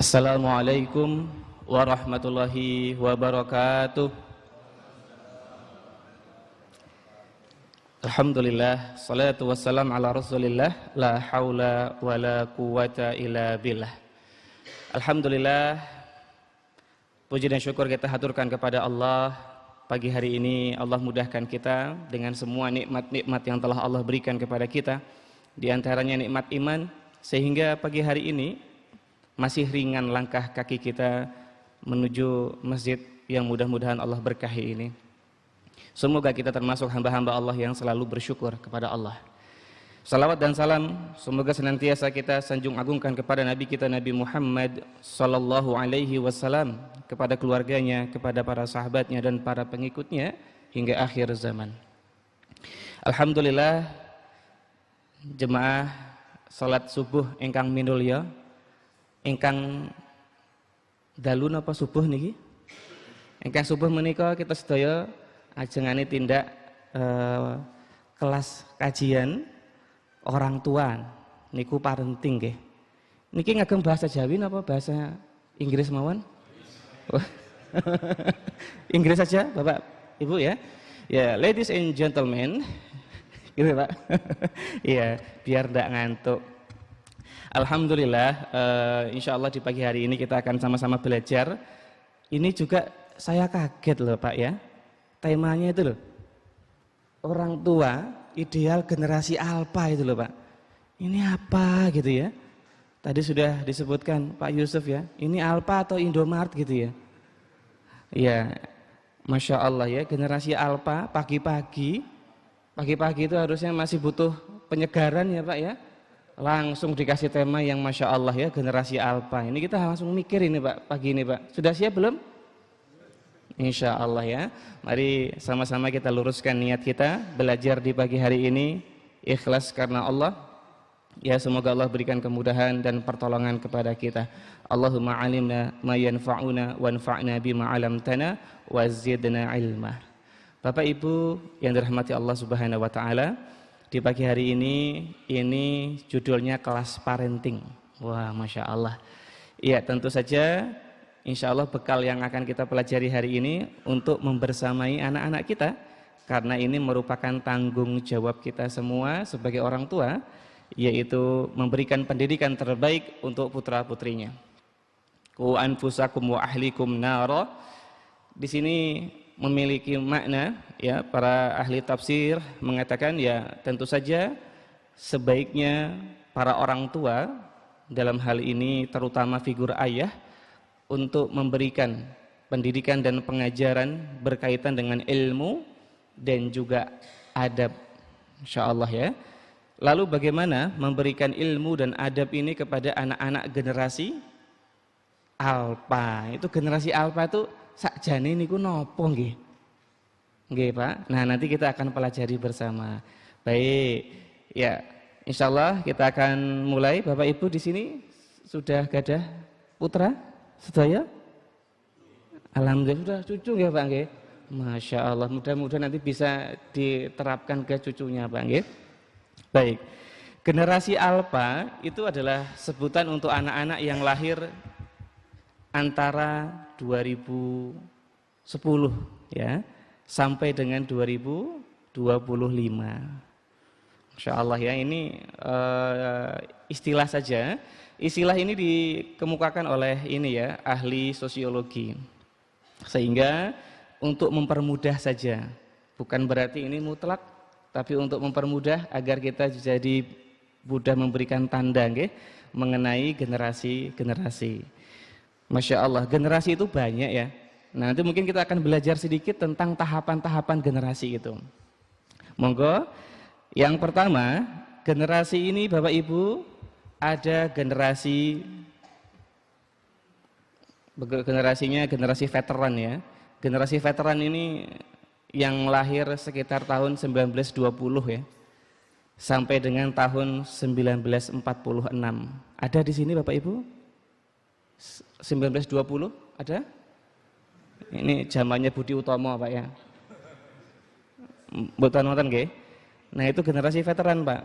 Assalamualaikum warahmatullahi wabarakatuh. Alhamdulillah, salatu wassalam ala rasulillah, la haula wa la quwata illa billah. Alhamdulillah, puji dan syukur kita haturkan kepada Allah. Pagi hari ini Allah mudahkan kita dengan semua nikmat-nikmat yang telah Allah berikan kepada kita. Di antaranya nikmat iman, sehingga pagi hari ini masih ringan langkah kaki kita menuju masjid yang mudah-mudahan Allah berkahi ini. Semoga kita termasuk hamba-hamba Allah yang selalu bersyukur kepada Allah. Salawat dan salam semoga senantiasa kita sanjung agungkan kepada Nabi kita Nabi Muhammad sallallahu alaihi wasallam, kepada keluarganya, kepada para sahabatnya dan para pengikutnya hingga akhir zaman. Alhamdulillah, jemaah salat subuh ingkang minulya, ingkang dalu napa subuh niki? Ingkang subuh menika kita sedaya ajengane tindak kelas kajian orang tua niku parenting nggih. Niki ngagem bahasa Jawi napa bahasa Inggris mawon? Inggris saja Bapak Ibu ya. Ya, ladies and gentlemen. Gitu Pak. Iya, biar ndak ngantuk. Alhamdulillah, insya Allah di pagi hari ini kita akan sama-sama belajar. Ini juga saya kaget loh Pak ya. Temanya itu loh, orang tua ideal generasi alpha itu loh Pak. Ini apa gitu ya. Tadi sudah disebutkan Pak Yusuf ya, ini alpha atau Indomaret gitu ya. Ya, Masya Allah ya, generasi alpha pagi-pagi itu harusnya masih butuh penyegaran ya Pak ya. Langsung dikasih tema yang Masya Allah ya, generasi alpha. Ini kita langsung mikir ini Pak, pagi ini Pak. Sudah siap belum? Insya Allah ya. Mari sama-sama kita luruskan niat kita belajar di pagi hari ini ikhlas karena Allah. Ya, semoga Allah berikan kemudahan dan pertolongan kepada kita. Allahumma alimna ma yanfa'una wanfa'na bima 'allamtana wa zidna ilma. Bapak Ibu yang dirahmati Allah Subhanahu wa taala, di pagi hari ini judulnya kelas parenting. Wah, Masya Allah. Iya, tentu saja insya Allah bekal yang akan kita pelajari hari ini untuk membersamai anak-anak kita, karena ini merupakan tanggung jawab kita semua sebagai orang tua, yaitu memberikan pendidikan terbaik untuk putra-putrinya. Qu anfusakum wa ahlikum nara. Di sini memiliki makna ya, para ahli tafsir mengatakan ya tentu saja sebaiknya para orang tua dalam hal ini terutama figur ayah untuk memberikan pendidikan dan pengajaran berkaitan dengan ilmu dan juga adab, insyaallah ya. Lalu bagaimana memberikan ilmu dan adab ini kepada anak-anak generasi alpha? Itu generasi alpha itu sakjane niku napa nggih? Nggih, Pak. Nah, nanti kita akan pelajari bersama. Baik. Ya, insyaallah kita akan mulai. Bapak Ibu di sini sudah gadah putra sedaya? Alhamdulillah sudah cucu nggih, Pak nggih. Masya Allah, mudah-mudahan nanti bisa diterapkan ke cucunya, Pak nggih. Baik. Generasi alpha itu adalah sebutan untuk anak-anak yang lahir antara 2010 ya sampai dengan 2025. Masya Allah ya, ini istilah saja. Istilah ini dikemukakan oleh ini ya, ahli sosiologi. Sehingga untuk mempermudah saja, bukan berarti ini mutlak, tapi untuk mempermudah agar kita jadi mudah memberikan tanda mengenai generasi-generasi. Masya Allah, generasi itu banyak ya. Nah, nanti mungkin kita akan belajar sedikit tentang tahapan-tahapan generasi itu. Monggo, yang pertama, generasi ini Bapak Ibu, ada generasinya generasi veteran ya. Generasi veteran ini yang lahir sekitar tahun 1920 ya, sampai dengan tahun 1946. Ada di sini Bapak Ibu? 1920 ada? Ini zamannya Budi Utomo Pak ya. Mboten wonten nggih. Nah, itu generasi veteran Pak.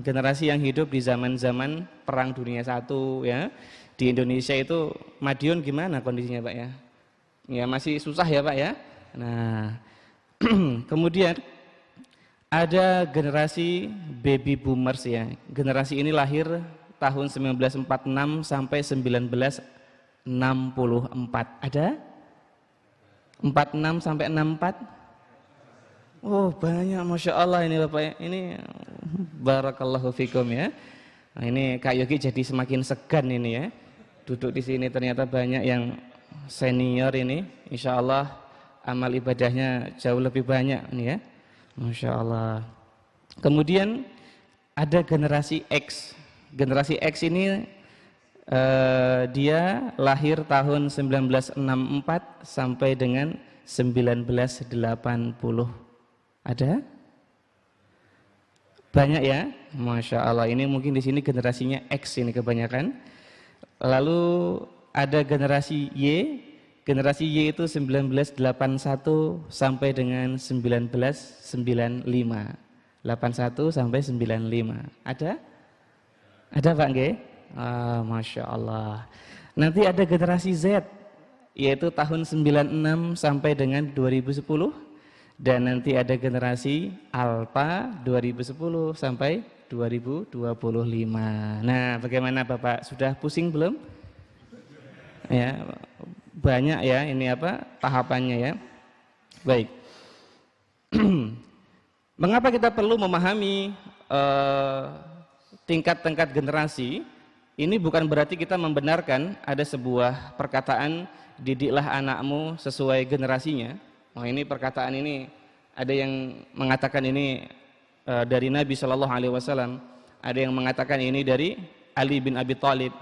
generasi yang hidup di zaman-zaman Perang Dunia I ya. Di Indonesia itu Madiun gimana kondisinya Pak ya? Ya masih susah ya Pak ya. Nah, kemudian ada generasi baby boomers ya. Generasi ini lahir tahun 1946 sampai 1964. Ada? 46 sampai 64? Oh banyak, Masya Allah ini Bapak ya. Ini barakallahu fikum ya. Nah, ini Kak Yogi jadi semakin segan ini ya. Duduk di sini ternyata banyak yang senior ini. Insya Allah amal ibadahnya jauh lebih banyak nih ya. Masya Allah. Kemudian ada generasi X. Generasi X ini dia lahir tahun 1964 sampai dengan 1980. Ada? Banyak ya? Masya Allah, ini mungkin di sini generasinya X ini kebanyakan. Lalu ada generasi Y. Generasi Y itu 1981 sampai dengan 1995. 81 sampai 95. Ada? Ada Pak Nggih? Masya Allah. Nanti ada generasi Z, yaitu tahun 96 sampai dengan 2010. Dan nanti ada generasi Alpha 2010 sampai 2025. Nah, bagaimana Bapak? Sudah pusing belum? Ya, banyak ya ini apa tahapannya ya. Baik. Mengapa kita perlu memahami tingkat-tingkat generasi? Ini bukan berarti kita membenarkan ada sebuah perkataan didiklah anakmu sesuai generasinya. Oh ini perkataan ini ada yang mengatakan ini dari Nabi Shallallahu Alaihi Wasallam, ada yang mengatakan ini dari Ali bin Abi Thalib,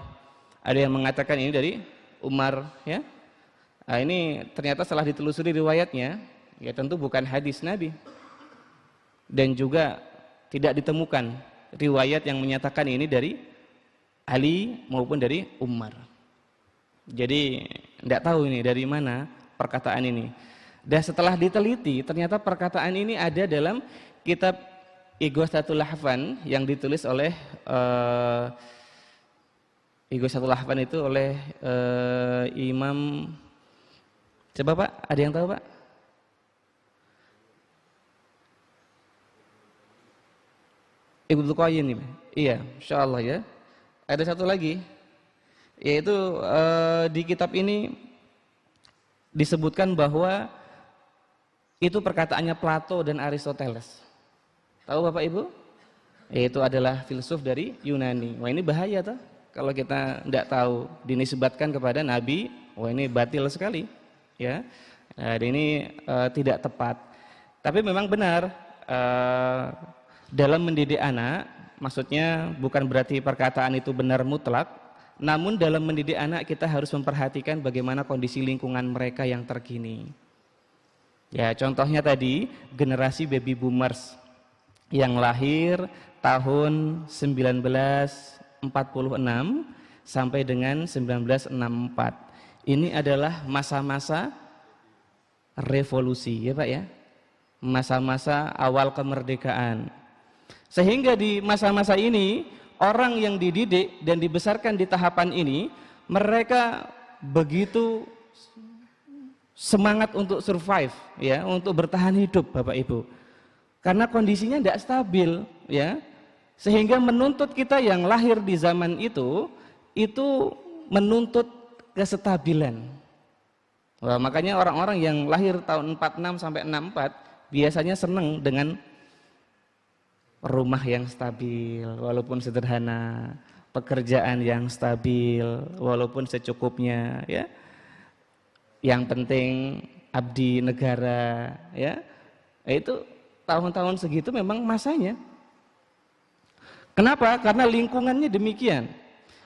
ada yang mengatakan ini dari Umar. Ya, nah, ini ternyata setelah ditelusuri riwayatnya, ya tentu bukan hadis Nabi dan juga tidak ditemukan riwayat yang menyatakan ini dari Ali maupun dari Umar. Jadi tidak tahu ini dari mana perkataan ini. Dan setelah diteliti ternyata perkataan ini ada dalam kitab Ighathatul Lahfan yang ditulis oleh Ighathatul Lahfan itu oleh Imam, coba Pak, ada yang tahu Pak? Ibnu Qayyim ini. Iya, insyaallah ya. Ada satu lagi, yaitu di kitab ini disebutkan bahwa itu perkataannya Plato dan Aristoteles. Tahu Bapak Ibu? Yaitu adalah filsuf dari Yunani. Wah ini bahaya tuh kalau kita tidak tahu, dinisbatkan kepada Nabi. Wah ini batil sekali, ya. Dan ini tidak tepat. Tapi memang benar dalam mendidik anak, maksudnya bukan berarti perkataan itu benar mutlak, namun dalam mendidik anak kita harus memperhatikan bagaimana kondisi lingkungan mereka yang terkini. Ya, contohnya tadi generasi baby boomers yang lahir tahun 1946 sampai dengan 1964. Ini adalah masa-masa revolusi, ya Pak ya. Masa-masa awal kemerdekaan. Sehingga di masa-masa ini orang yang dididik dan dibesarkan di tahapan ini, mereka begitu semangat untuk survive ya, untuk bertahan hidup Bapak Ibu. Karena kondisinya tidak stabil ya. Sehingga menuntut kita yang lahir di zaman itu menuntut kestabilan. Wah, makanya orang-orang yang lahir tahun 46 sampai 64 biasanya senang dengan rumah yang stabil walaupun sederhana, pekerjaan yang stabil walaupun secukupnya ya. Yang penting abdi negara ya. Itu tahun-tahun segitu memang masanya. Kenapa? Karena lingkungannya demikian.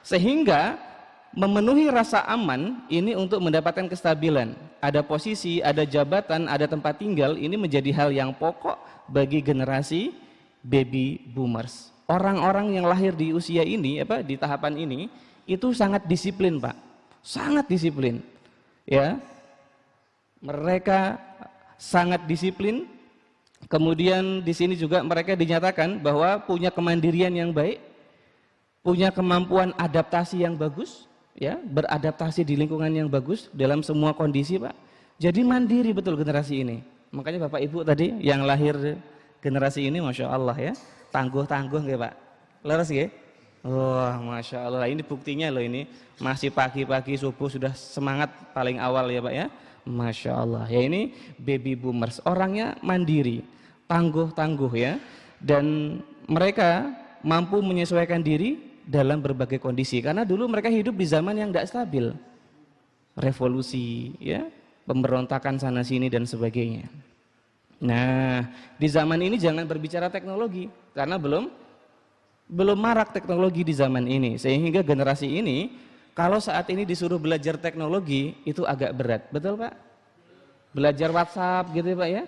Sehingga memenuhi rasa aman ini untuk mendapatkan kestabilan. Ada posisi, ada jabatan, ada tempat tinggal, ini menjadi hal yang pokok bagi generasi baby boomers. Orang-orang yang lahir di usia ini, di tahapan ini, itu sangat disiplin Pak. Sangat disiplin. Ya, mereka sangat disiplin, Kemudian di sini juga mereka dinyatakan bahwa punya kemandirian yang baik, punya kemampuan adaptasi yang bagus, ya, beradaptasi di lingkungan yang bagus dalam semua kondisi, Pak. Jadi mandiri betul generasi ini. Makanya Bapak Ibu tadi yang lahir generasi ini, Masya Allah ya, tangguh-tangguh nggih Pak. Leres nggih? Wah, Masya Allah, ini buktinya loh, ini masih pagi-pagi subuh sudah semangat paling awal ya Pak ya. Masya Allah, ya ini baby boomers, orangnya mandiri, tangguh-tangguh ya, dan mereka mampu menyesuaikan diri dalam berbagai kondisi, karena dulu mereka hidup di zaman yang tidak stabil, revolusi ya, pemberontakan sana sini dan sebagainya. Nah, di zaman ini jangan berbicara teknologi, karena belum marak teknologi di zaman ini, sehingga generasi ini kalau saat ini disuruh belajar teknologi itu agak berat, betul Pak? Belajar WhatsApp gitu ya Pak ya,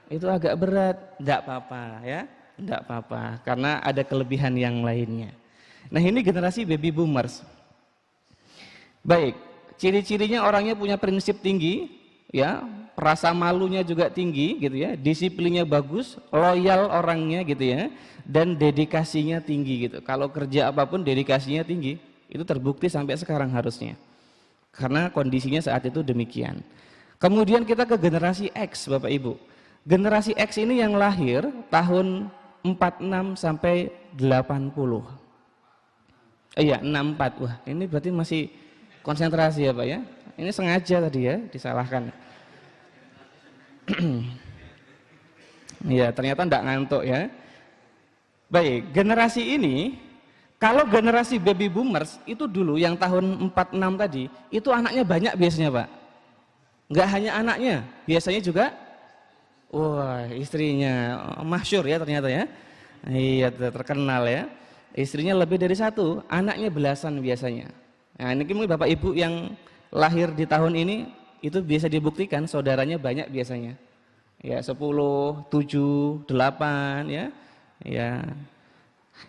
itu agak berat, enggak apa-apa ya, enggak apa-apa, karena ada kelebihan yang lainnya. Nah ini generasi baby boomers. Baik, ciri-cirinya orangnya punya prinsip tinggi, ya, rasa malunya juga tinggi gitu ya, disiplinnya bagus, loyal orangnya gitu ya, dan dedikasinya tinggi gitu. Kalau kerja apapun dedikasinya tinggi, itu terbukti sampai sekarang harusnya, karena kondisinya saat itu demikian. Kemudian kita ke generasi X Bapak Ibu. Generasi X ini yang lahir tahun 46 sampai 80. Iya 64, wah ini berarti masih konsentrasi ya Pak ya. Ini sengaja tadi ya disalahkan. Iya ternyata enggak ngantuk ya. Baik, generasi ini, kalau generasi baby boomers itu dulu yang tahun 46 tadi, itu anaknya banyak biasanya Pak. Enggak hanya anaknya, biasanya juga wah istrinya, masyhur ya ternyata ya. Iya terkenal ya. Istrinya lebih dari satu, anaknya belasan biasanya. Nah ini mungkin Bapak Ibu yang lahir di tahun ini itu bisa dibuktikan saudaranya banyak biasanya. Ya 10, 7, 8 ya. Ya.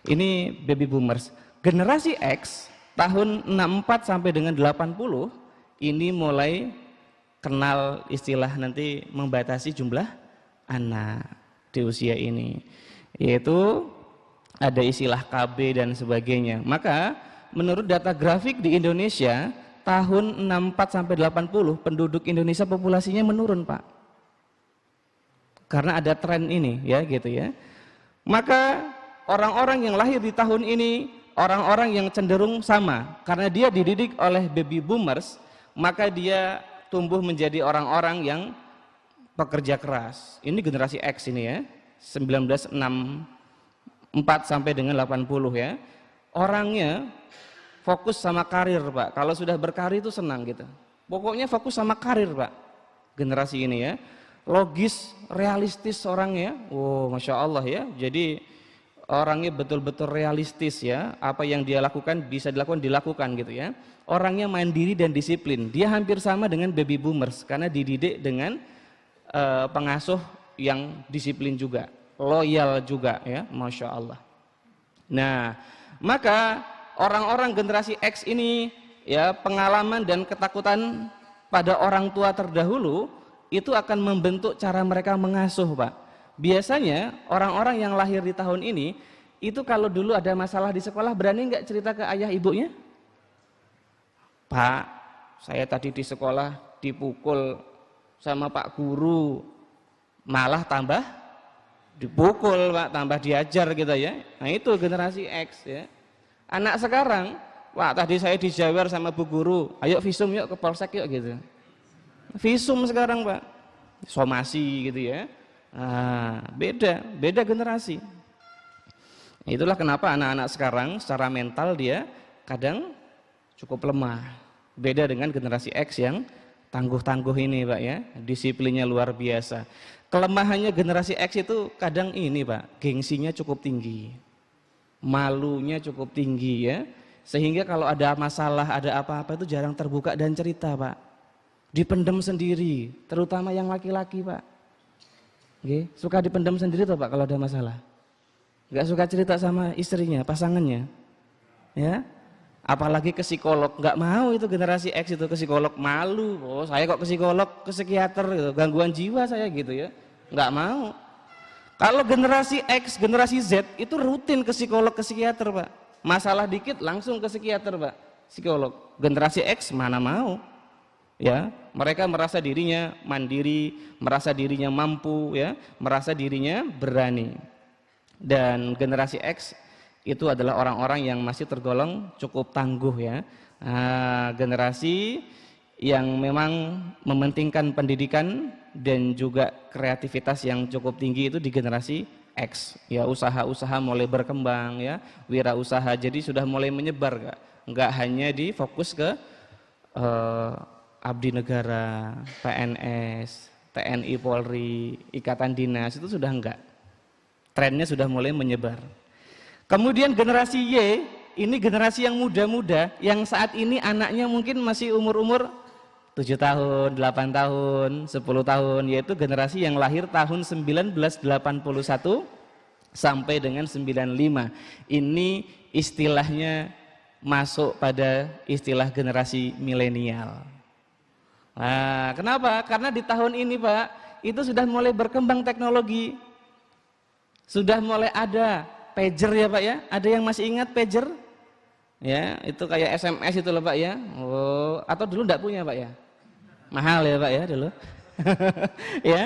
Ini baby boomers. Generasi X tahun 64 sampai dengan 80 ini mulai kenal istilah nanti membatasi jumlah anak di usia ini, yaitu ada istilah KB dan sebagainya. Maka menurut data grafik di Indonesia tahun 64 sampai 80 penduduk Indonesia populasinya menurun Pak, karena ada tren ini ya gitu ya. Maka orang-orang yang lahir di tahun ini orang-orang yang cenderung sama, karena dia dididik oleh baby boomers, maka dia tumbuh menjadi orang-orang yang pekerja keras. Ini generasi X ini ya, 1964 sampai dengan 80 ya. Orangnya fokus sama karir Pak. Kalau sudah berkarir itu senang gitu. Pokoknya fokus sama karir Pak. Generasi ini ya. Logis, realistis orangnya. Oh, Masya Allah ya. Jadi orangnya betul-betul realistis ya. Apa yang dia lakukan bisa dilakukan gitu ya. Orangnya mandiri dan disiplin. Dia hampir sama dengan baby boomers karena dididik dengan pengasuh yang disiplin juga, loyal juga ya, Masya Allah. Nah, maka orang-orang generasi X ini ya pengalaman dan ketakutan pada orang tua terdahulu itu akan membentuk cara mereka mengasuh Pak. Biasanya orang-orang yang lahir di tahun ini itu kalau dulu ada masalah di sekolah berani nggak cerita ke ayah ibunya? Pak, saya tadi di sekolah dipukul sama Pak Guru, malah tambah dipukul Pak, tambah diajar gitu ya. Nah itu generasi X ya. Anak sekarang, wah tadi saya dijawer sama Bu Guru, ayo visum yuk ke polsek yuk gitu. Visum sekarang Pak, somasi gitu ya. Nah, beda generasi. Itulah kenapa anak-anak sekarang secara mental dia kadang cukup lemah. Beda dengan generasi X yang tangguh-tangguh ini Pak ya, disiplinnya luar biasa. Kelemahannya generasi X itu kadang ini Pak, gengsinya cukup tinggi, malunya cukup tinggi ya, sehingga kalau ada masalah, ada apa-apa itu jarang terbuka dan cerita Pak, dipendam sendiri, terutama yang laki-laki Pak. Oke, suka dipendam sendiri tuh Pak kalau ada masalah, nggak suka cerita sama istrinya, pasangannya ya. Apalagi ke psikolog, nggak mau itu generasi X itu ke psikolog, malu. Oh saya kok ke psikolog, ke psikiater gitu, gangguan jiwa saya gitu ya, nggak mau. Kalau generasi X, generasi Z itu rutin ke psikolog, ke psikiater, Pak. Masalah dikit langsung ke psikiater, Pak. Psikolog. Generasi X mana mau? Ya, mereka merasa dirinya mandiri, merasa dirinya mampu, ya, merasa dirinya berani. Dan generasi X itu adalah orang-orang yang masih tergolong cukup tangguh, ya. Generasi yang memang mementingkan pendidikan dan juga kreativitas yang cukup tinggi itu di generasi X, ya, usaha-usaha mulai berkembang, ya, wirausaha, jadi sudah mulai menyebar, nggak hanya difokus ke abdi negara, PNS, TNI, Polri, ikatan dinas, itu sudah enggak, trennya sudah mulai menyebar. Kemudian generasi Y, ini generasi yang muda-muda, yang saat ini anaknya mungkin masih umur-umur 7 tahun, 8 tahun, 10 tahun, yaitu generasi yang lahir tahun 1981 sampai dengan 95. Ini istilahnya masuk pada istilah generasi milenial. Nah, kenapa? Karena di tahun ini, Pak, itu sudah mulai berkembang teknologi. Sudah mulai ada pager, ya, Pak, ya. Ada yang masih ingat pager? Ya, itu kayak SMS itu loh, Pak, ya. Oh, atau dulu enggak punya, Pak, ya? Mahal ya, Pak, ya, dulu. Ya,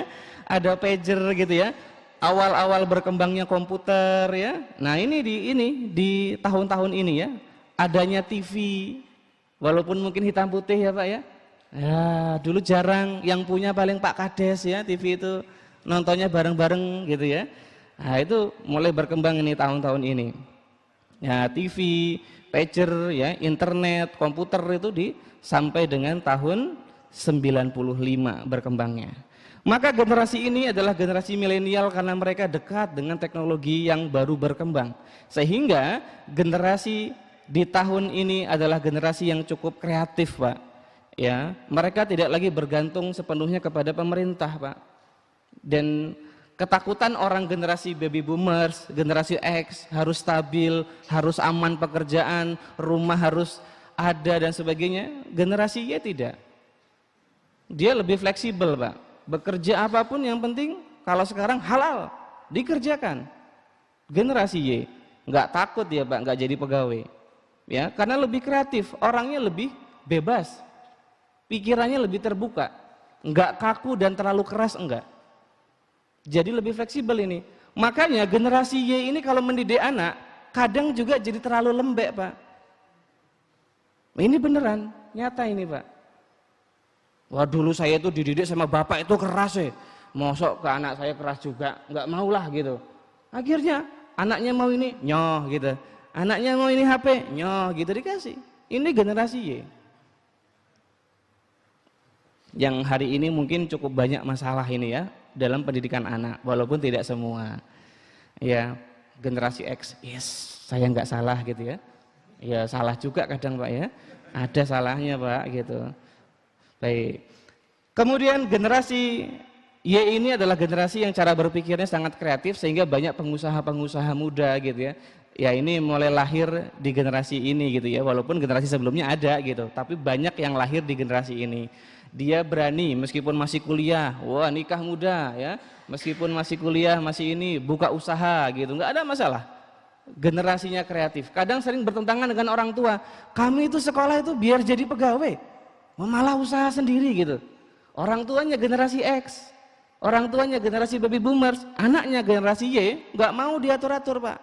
ada pager gitu, ya. Awal-awal berkembangnya komputer, ya. Nah, ini di tahun-tahun ini, ya, adanya TV, walaupun mungkin hitam putih, ya, Pak, ya. Ya, dulu jarang, yang punya paling Pak Kades, ya, TV itu nontonnya bareng-bareng gitu, ya. Nah, itu mulai berkembang ini tahun-tahun ini. Ya, TV, pager, ya, internet, komputer itu sampai dengan tahun 95 berkembangnya. Maka generasi ini adalah generasi milenial karena mereka dekat dengan teknologi yang baru berkembang. Sehingga generasi di tahun ini adalah generasi yang cukup kreatif, Pak. Ya, mereka tidak lagi bergantung sepenuhnya kepada pemerintah, Pak. Dan ketakutan orang generasi baby boomers, generasi X harus stabil, harus aman pekerjaan, rumah harus ada dan sebagainya. Generasi Y tidak. Dia lebih fleksibel, Pak. Bekerja apapun yang penting kalau sekarang halal, dikerjakan. Generasi Y nggak takut ya, Pak, nggak jadi pegawai. Ya, karena lebih kreatif, orangnya lebih bebas. Pikirannya lebih terbuka. Nggak kaku dan terlalu keras, enggak. Jadi lebih fleksibel ini. Makanya generasi Y ini kalau mendidik anak kadang juga jadi terlalu lembek, Pak. Ini beneran, nyata ini, Pak. Wah, dulu saya itu dididik sama bapak itu keras ya. Mosok ke anak saya keras juga, nggak maulah gitu. Akhirnya anaknya mau ini, nyoh gitu. Anaknya mau ini HP, nyoh gitu, dikasih. Ini generasi Y. Yang hari ini mungkin cukup banyak masalah ini, ya, dalam pendidikan anak, walaupun tidak semua. Ya, generasi X, yes, saya nggak salah gitu, ya. Ya, salah juga kadang, Pak, ya. Ada salahnya, Pak, gitu. Baik. Kemudian generasi Y ini adalah generasi yang cara berpikirnya sangat kreatif sehingga banyak pengusaha-pengusaha muda gitu, ya. Ya, ini mulai lahir di generasi ini gitu, ya. Walaupun generasi sebelumnya ada gitu, tapi banyak yang lahir di generasi ini. Dia berani meskipun masih kuliah, wah, nikah muda, ya. Meskipun masih kuliah, masih ini buka usaha gitu, nggak ada masalah. Generasinya kreatif. Kadang sering bertentangan dengan orang tua. Kami itu sekolah itu biar jadi pegawai, malah usaha sendiri gitu. Orang tuanya generasi X, orang tuanya generasi baby boomers, anaknya generasi Y, nggak mau diatur-atur, Pak.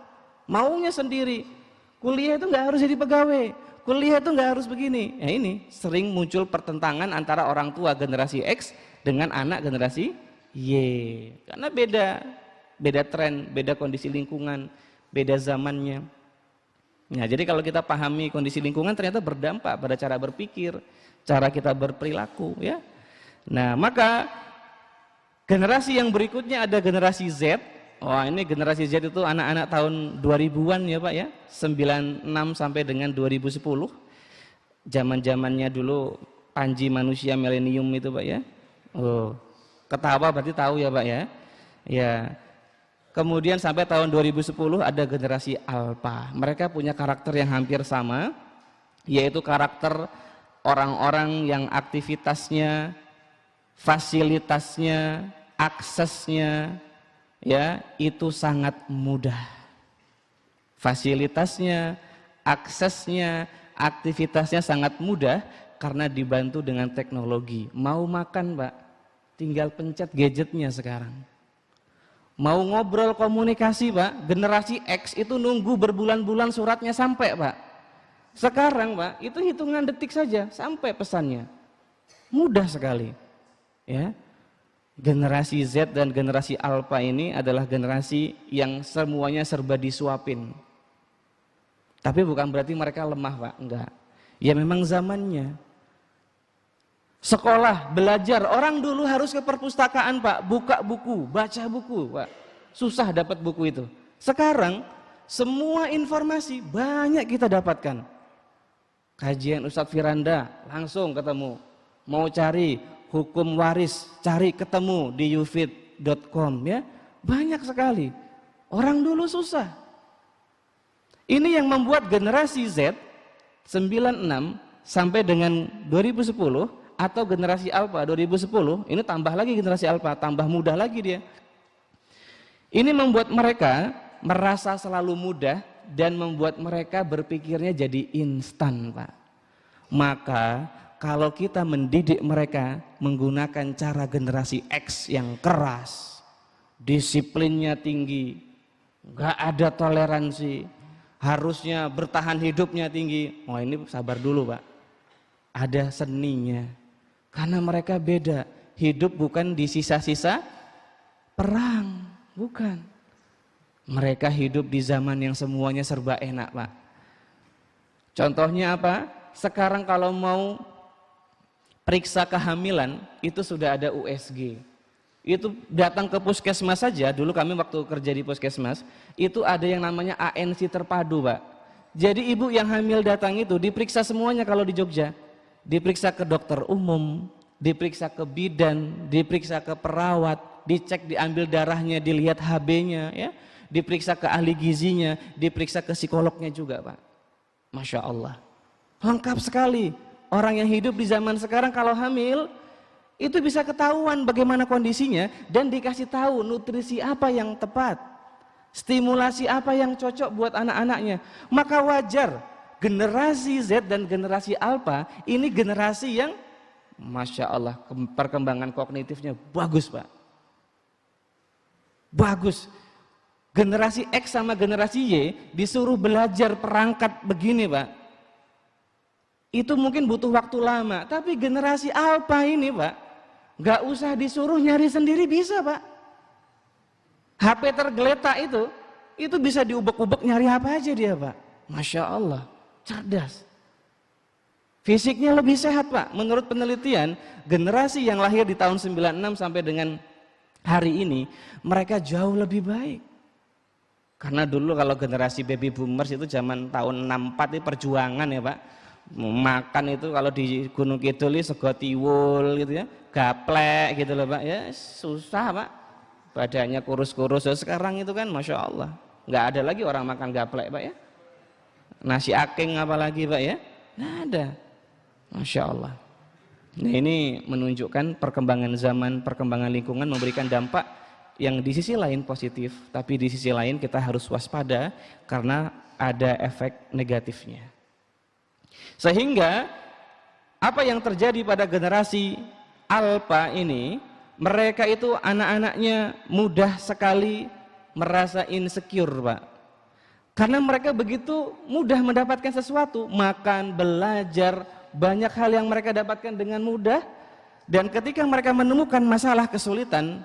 Maunya sendiri. Kuliah itu nggak harus jadi pegawai. Kuliah itu nggak harus begini. Ya, ini sering muncul pertentangan antara orang tua generasi X dengan anak generasi Y. Karena beda tren, beda kondisi lingkungan, beda zamannya. Nah, jadi kalau kita pahami kondisi lingkungan ternyata berdampak pada cara berpikir, cara kita berperilaku, ya. Nah, maka generasi yang berikutnya ada generasi Z. Wah, ini generasi Z itu anak-anak tahun 2000-an ya, Pak, ya. 96 sampai dengan 2010. Zaman-zamannya dulu Panji Manusia Milenium itu, Pak, ya. Oh, ketawa berarti tahu ya, Pak, ya. Ya. Kemudian sampai tahun 2010 ada generasi Alpha. Mereka punya karakter yang hampir sama, yaitu karakter orang-orang yang aktivitasnya, fasilitasnya, aksesnya ya itu sangat mudah. Fasilitasnya, aksesnya, aktivitasnya sangat mudah karena dibantu dengan teknologi. Mau makan, Pak, tinggal pencet gadgetnya sekarang. Mau ngobrol komunikasi, Pak, generasi X itu nunggu berbulan-bulan suratnya sampai, Pak. Sekarang, Pak, itu hitungan detik saja sampai pesannya. Mudah sekali. Ya. Generasi Z dan generasi Alpha ini adalah generasi yang semuanya serba disuapin. Tapi bukan berarti mereka lemah, Pak, enggak. Ya memang zamannya. Sekolah, belajar, orang dulu harus ke perpustakaan, Pak, buka buku, baca buku, Pak. Susah dapat buku itu. Sekarang semua informasi banyak kita dapatkan. Kajian Ustadz Firanda langsung ketemu. Mau cari hukum waris, cari ketemu di ufit.com, ya. Banyak sekali. Orang dulu susah. Ini yang membuat generasi Z 96 sampai dengan 2010 atau generasi Alpha 2010, ini tambah lagi generasi Alpha, tambah mudah lagi dia. Ini membuat mereka merasa selalu mudah dan membuat mereka berpikirnya jadi instan, Pak. Maka kalau kita mendidik mereka menggunakan cara generasi X yang keras, disiplinnya tinggi, nggak ada toleransi, harusnya bertahan hidupnya tinggi. Oh ini sabar dulu, Pak. Ada seninya. Karena mereka beda. Hidup bukan di sisa-sisa perang, bukan. Mereka hidup di zaman yang semuanya serba enak, Pak. Contohnya apa? Sekarang kalau mau periksa kehamilan itu sudah ada USG. Itu datang ke puskesmas saja, dulu kami waktu kerja di puskesmas, itu ada yang namanya ANC terpadu, Pak. Jadi ibu yang hamil datang itu diperiksa semuanya kalau di Jogja. Diperiksa ke dokter umum, diperiksa ke bidan, diperiksa ke perawat, dicek, diambil darahnya, dilihat HB-nya, ya, diperiksa ke ahli gizinya, diperiksa ke psikolognya juga, Pak. Masya Allah, lengkap sekali. Orang yang hidup di zaman sekarang kalau hamil itu bisa ketahuan bagaimana kondisinya dan dikasih tahu nutrisi apa yang tepat, stimulasi apa yang cocok buat anak-anaknya. Maka wajar generasi Z dan generasi Alpha ini generasi yang Masya Allah perkembangan kognitifnya bagus, Pak. Bagus. Generasi X sama generasi Y disuruh belajar perangkat begini, Pak. Itu mungkin butuh waktu lama. Tapi generasi Alpha ini, Pak, gak usah disuruh nyari sendiri bisa, Pak. HP tergeletak itu bisa diubek-ubek nyari apa aja dia, Pak. Masya Allah, cerdas. Fisiknya lebih sehat, Pak. Menurut penelitian, generasi yang lahir di tahun 96 sampai dengan hari ini, mereka jauh lebih baik. Karena dulu kalau generasi baby boomers itu zaman tahun 64 itu perjuangan ya, Pak. Makan itu kalau di Gunung Kidul sego tiwul gitu ya, gaplek gitu loh, Pak. Ya susah, Pak. Badannya kurus-kurus. Sekarang itu kan Masya Allah, nggak ada lagi orang makan gaplek, Pak, ya. Nasi aking apalagi, Pak, ya, nggak ada. Masya Allah. Nah, ini menunjukkan perkembangan zaman, perkembangan lingkungan memberikan dampak yang di sisi lain positif, tapi di sisi lain kita harus waspada karena ada efek negatifnya. Sehingga apa yang terjadi pada generasi Alpha ini, mereka itu anak-anaknya mudah sekali merasa insecure, Pak. Karena mereka begitu mudah mendapatkan sesuatu, makan, belajar, banyak hal yang mereka dapatkan dengan mudah. Dan ketika mereka menemukan masalah kesulitan,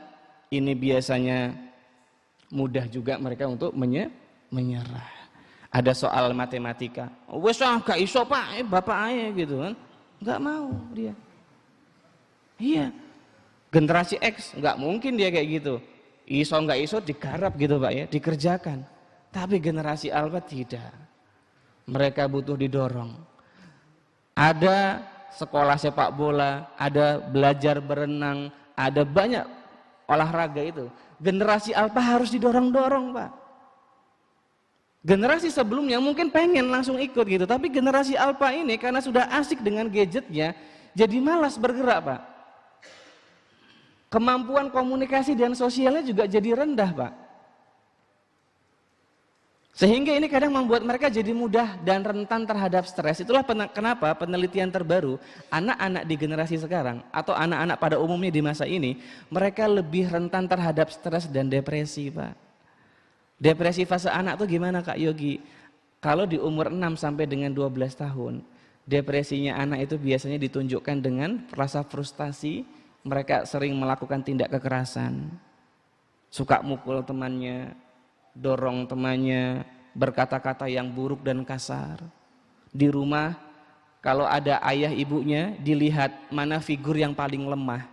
ini biasanya mudah juga mereka untuk menyerah. Ada soal matematika, wes gak iso, Pak, bapak aja gitu kan, nggak mau dia. Iya, generasi X nggak mungkin dia kayak gitu, iso nggak iso digarap gitu, Pak, ya, dikerjakan. Tapi generasi Alpha tidak, mereka butuh didorong. Ada sekolah sepak bola, ada belajar berenang, ada banyak olahraga itu. Generasi Alpha harus didorong-dorong, Pak. Generasi sebelumnya mungkin pengen langsung ikut gitu, tapi generasi Alpha ini karena sudah asik dengan gadgetnya, jadi malas bergerak, Pak. Kemampuan komunikasi dan sosialnya juga jadi rendah, Pak. Sehingga ini kadang membuat mereka jadi mudah dan rentan terhadap stres. Itulah kenapa penelitian terbaru, anak-anak di generasi sekarang atau anak-anak pada umumnya di masa ini, mereka lebih rentan terhadap stres dan depresi, Pak. Depresi fase anak tuh gimana, Kak Yogi? Kalau di umur 6 sampai dengan 12 tahun, depresinya anak itu biasanya ditunjukkan dengan rasa frustasi, mereka sering melakukan tindak kekerasan, suka mukul temannya, dorong temannya, berkata-kata yang buruk dan kasar. Di rumah, kalau ada ayah ibunya, dilihat mana figur yang paling lemah.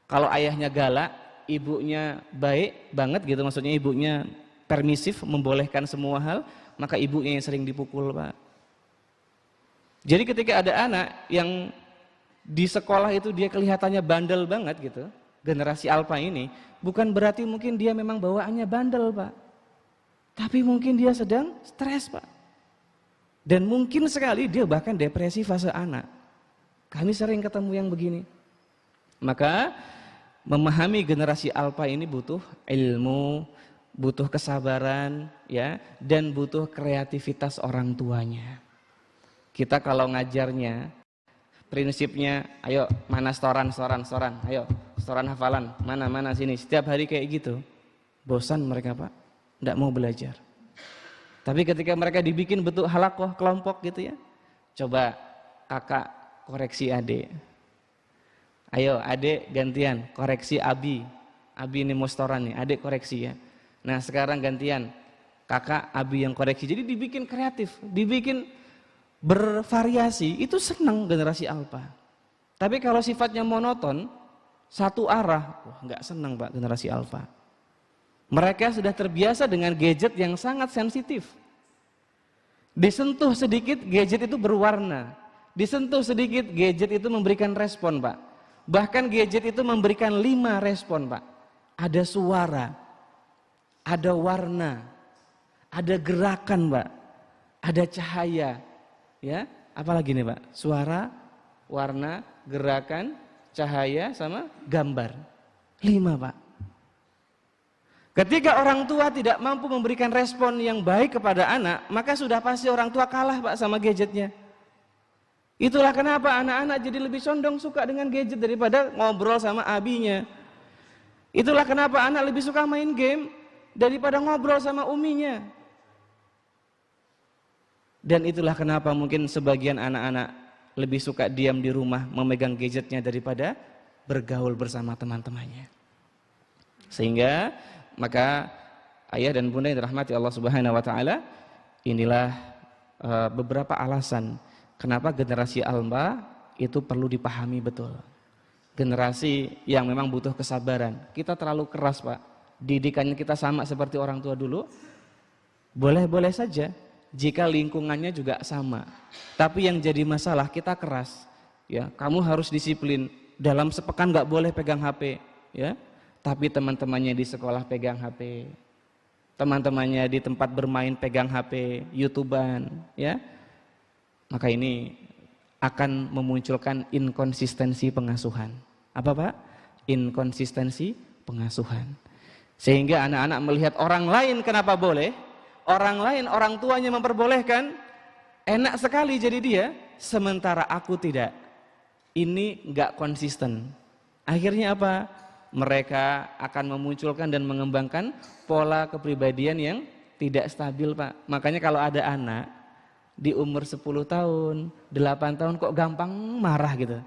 Kalau ayahnya galak, ibunya baik banget gitu, maksudnya ibunya permisif, membolehkan semua hal, maka ibunya yang sering dipukul, Pak. Jadi ketika ada anak yang di sekolah itu dia kelihatannya bandel banget gitu, generasi alfa ini, bukan berarti mungkin dia memang bawaannya bandel, Pak. Tapi mungkin dia sedang stres, Pak. Dan mungkin sekali dia bahkan depresi fase anak. Kami sering ketemu yang begini. Maka memahami generasi alfa ini butuh ilmu, butuh kesabaran, ya, dan butuh kreativitas orang tuanya. Kita kalau ngajarnya, prinsipnya, ayo mana setoran, ayo setoran hafalan, mana sini, setiap hari kayak gitu, bosan mereka, Pak, tidak mau belajar. Tapi ketika mereka dibikin bentuk halakoh, kelompok gitu ya, coba kakak koreksi adik, ayo adik gantian koreksi abi ini mau setoran nih, adik koreksi ya. Nah sekarang gantian kakak abi yang koreksi, jadi dibikin kreatif, dibikin bervariasi, itu senang generasi alfa. Tapi kalau sifatnya monoton, satu arah, wah nggak senang, Pak, generasi alfa. Mereka sudah terbiasa dengan gadget yang sangat sensitif. Disentuh sedikit gadget itu berwarna, disentuh sedikit gadget itu memberikan respon, Pak. Bahkan gadget itu memberikan 5 respon, Pak. Ada suara, ada warna, ada gerakan, Pak, ada cahaya. Ya, apalagi nih, Pak? Suara, warna, gerakan, cahaya, sama gambar. 5, Pak. Ketika orang tua tidak mampu memberikan respon yang baik kepada anak, maka sudah pasti orang tua kalah, Pak, sama gadgetnya. Itulah kenapa anak-anak jadi lebih condong suka dengan gadget daripada ngobrol sama abinya. Itulah kenapa anak lebih suka main game daripada ngobrol sama uminya. Dan itulah kenapa mungkin sebagian anak-anak lebih suka diam di rumah memegang gadgetnya daripada bergaul bersama teman-temannya. Sehingga maka ayah dan bunda yang dirahmati Allah Subhanahu wa taala, inilah beberapa alasan kenapa generasi alfa itu perlu dipahami betul. Generasi yang memang butuh kesabaran. Kita terlalu keras, Pak. Didikannya kita sama seperti orang tua dulu. Boleh-boleh saja jika lingkungannya juga sama. Tapi yang jadi masalah kita keras, ya. Kamu harus disiplin. Dalam sepekan nggak boleh pegang HP, ya. Tapi teman-temannya di sekolah pegang HP, teman-temannya di tempat bermain pegang HP, YouTuber, ya. Maka ini akan memunculkan inkonsistensi pengasuhan. Apa, Pak? Inkonsistensi pengasuhan. Sehingga anak-anak melihat orang lain kenapa boleh, orang lain, orang tuanya memperbolehkan, enak sekali jadi dia, sementara aku tidak. Ini enggak konsisten. Akhirnya apa? Mereka akan memunculkan dan mengembangkan pola kepribadian yang tidak stabil, Pak. Makanya kalau ada anak di umur 10 tahun, 8 tahun kok gampang marah gitu.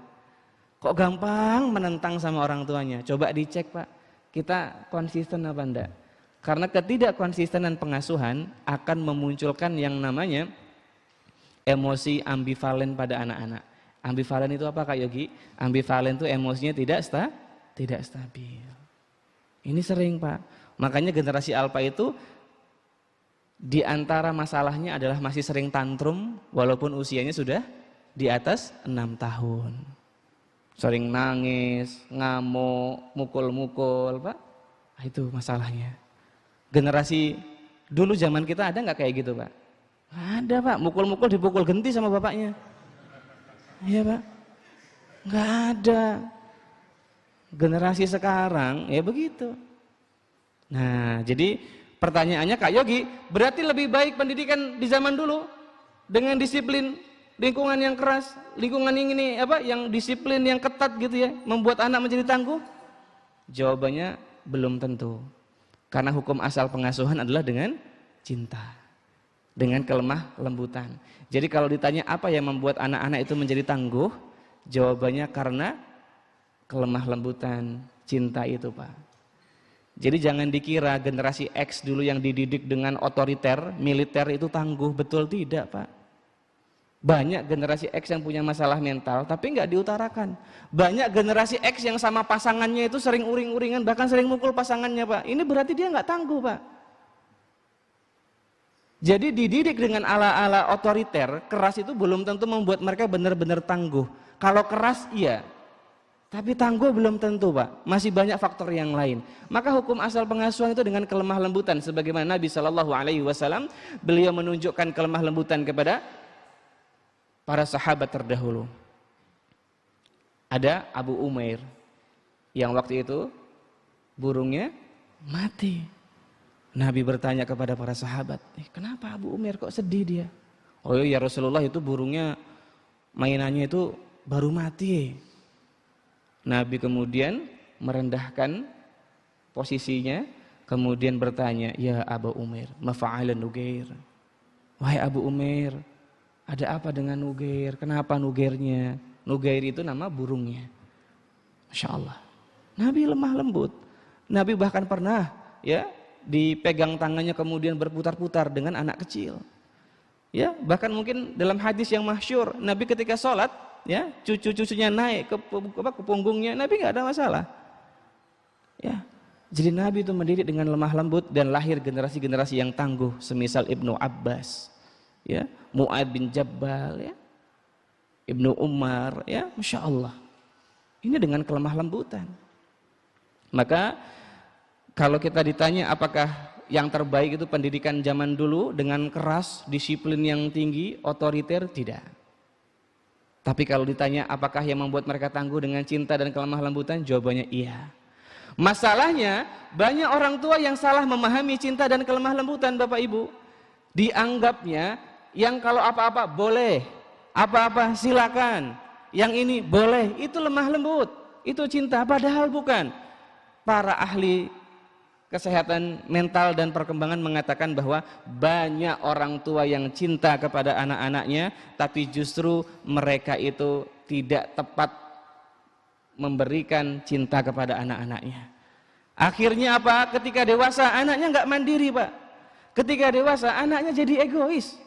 Kok gampang menentang sama orang tuanya. Coba dicek, Pak, kita konsisten apa enggak? Karena ketidakkonsistenan pengasuhan akan memunculkan yang namanya emosi ambivalen pada anak-anak. Ambivalen itu apa, Kak Yogi? Ambivalen itu emosinya tidak stabil. Ini sering, Pak. Makanya generasi alfa itu di antara masalahnya adalah masih sering tantrum walaupun usianya sudah di atas 6 tahun. Sering nangis, ngamuk, mukul-mukul, Pak. Itu masalahnya. Generasi dulu zaman kita ada nggak kayak gitu, Pak? Ada, Pak. Mukul-mukul dipukul genti sama bapaknya. Iya, Pak. Nggak ada. Generasi sekarang ya begitu. Nah, jadi pertanyaannya Kak Yogi, berarti lebih baik pendidikan di zaman dulu dengan disiplin lingkungan yang keras, lingkungan yang ini apa, yang disiplin yang ketat gitu ya, membuat anak menjadi tangguh? Jawabannya belum tentu. Karena hukum asal pengasuhan adalah dengan cinta, dengan kelemah lembutan. Jadi kalau ditanya apa yang membuat anak-anak itu menjadi tangguh, jawabannya karena kelemah lembutan cinta itu, Pak. Jadi jangan dikira generasi X dulu yang dididik dengan otoriter, militer itu tangguh, betul tidak, Pak. Banyak generasi X yang punya masalah mental tapi nggak diutarakan. Banyak generasi X yang sama pasangannya itu sering uring-uringan, bahkan sering mukul pasangannya, Pak. Ini berarti dia nggak tangguh, Pak. Jadi dididik dengan ala-ala otoriter, keras itu belum tentu membuat mereka benar-benar tangguh. Kalau keras iya, tapi tangguh belum tentu, Pak. Masih banyak faktor yang lain. Maka hukum asal pengasuhan itu dengan kelemah lembutan, sebagaimana Nabi Shallallahu Alaihi Wasallam beliau menunjukkan kelemah lembutan kepada para sahabat terdahulu. Ada Abu Umair yang waktu itu burungnya mati. Nabi bertanya kepada para sahabat, kenapa Abu Umair kok sedih dia? Oh ya Rasulullah, itu burungnya mainannya itu baru mati. Nabi kemudian merendahkan posisinya, kemudian bertanya, ya Abu Umair, mafa'alan Nugair? Wahai Abu Umair, ada apa dengan Nugair? Kenapa Nugairnya? Nugair itu nama burungnya. Masya Allah. Nabi lemah lembut. Nabi bahkan pernah ya dipegang tangannya kemudian berputar-putar dengan anak kecil. Ya, bahkan mungkin dalam hadis yang masyhur, Nabi ketika sholat, ya cucu-cucunya naik ke punggungnya, Nabi nggak ada masalah. Ya, jadi Nabi itu mendidik dengan lemah lembut dan lahir generasi-generasi yang tangguh, semisal Ibnu Abbas, ya, Mu'ad bin Jabal, ya, Ibnu Umar, ya, Masya Allah. Ini dengan kelemah lembutan. Maka kalau kita ditanya apakah yang terbaik itu pendidikan zaman dulu dengan keras, disiplin yang tinggi, otoriter, tidak. Tapi kalau ditanya apakah yang membuat mereka tangguh dengan cinta dan kelemah lembutan, jawabannya iya. Masalahnya banyak orang tua yang salah memahami cinta dan kelemah lembutan, Bapak Ibu. Dianggapnya yang kalau apa-apa boleh, apa-apa silakan, yang ini boleh, itu lemah lembut, itu cinta, padahal bukan. Para ahli kesehatan mental dan perkembangan mengatakan bahwa banyak orang tua yang cinta kepada anak-anaknya, tapi justru mereka itu tidak tepat memberikan cinta kepada anak-anaknya. Akhirnya apa? Ketika dewasa anaknya nggak mandiri, Pak. Ketika dewasa anaknya jadi egois.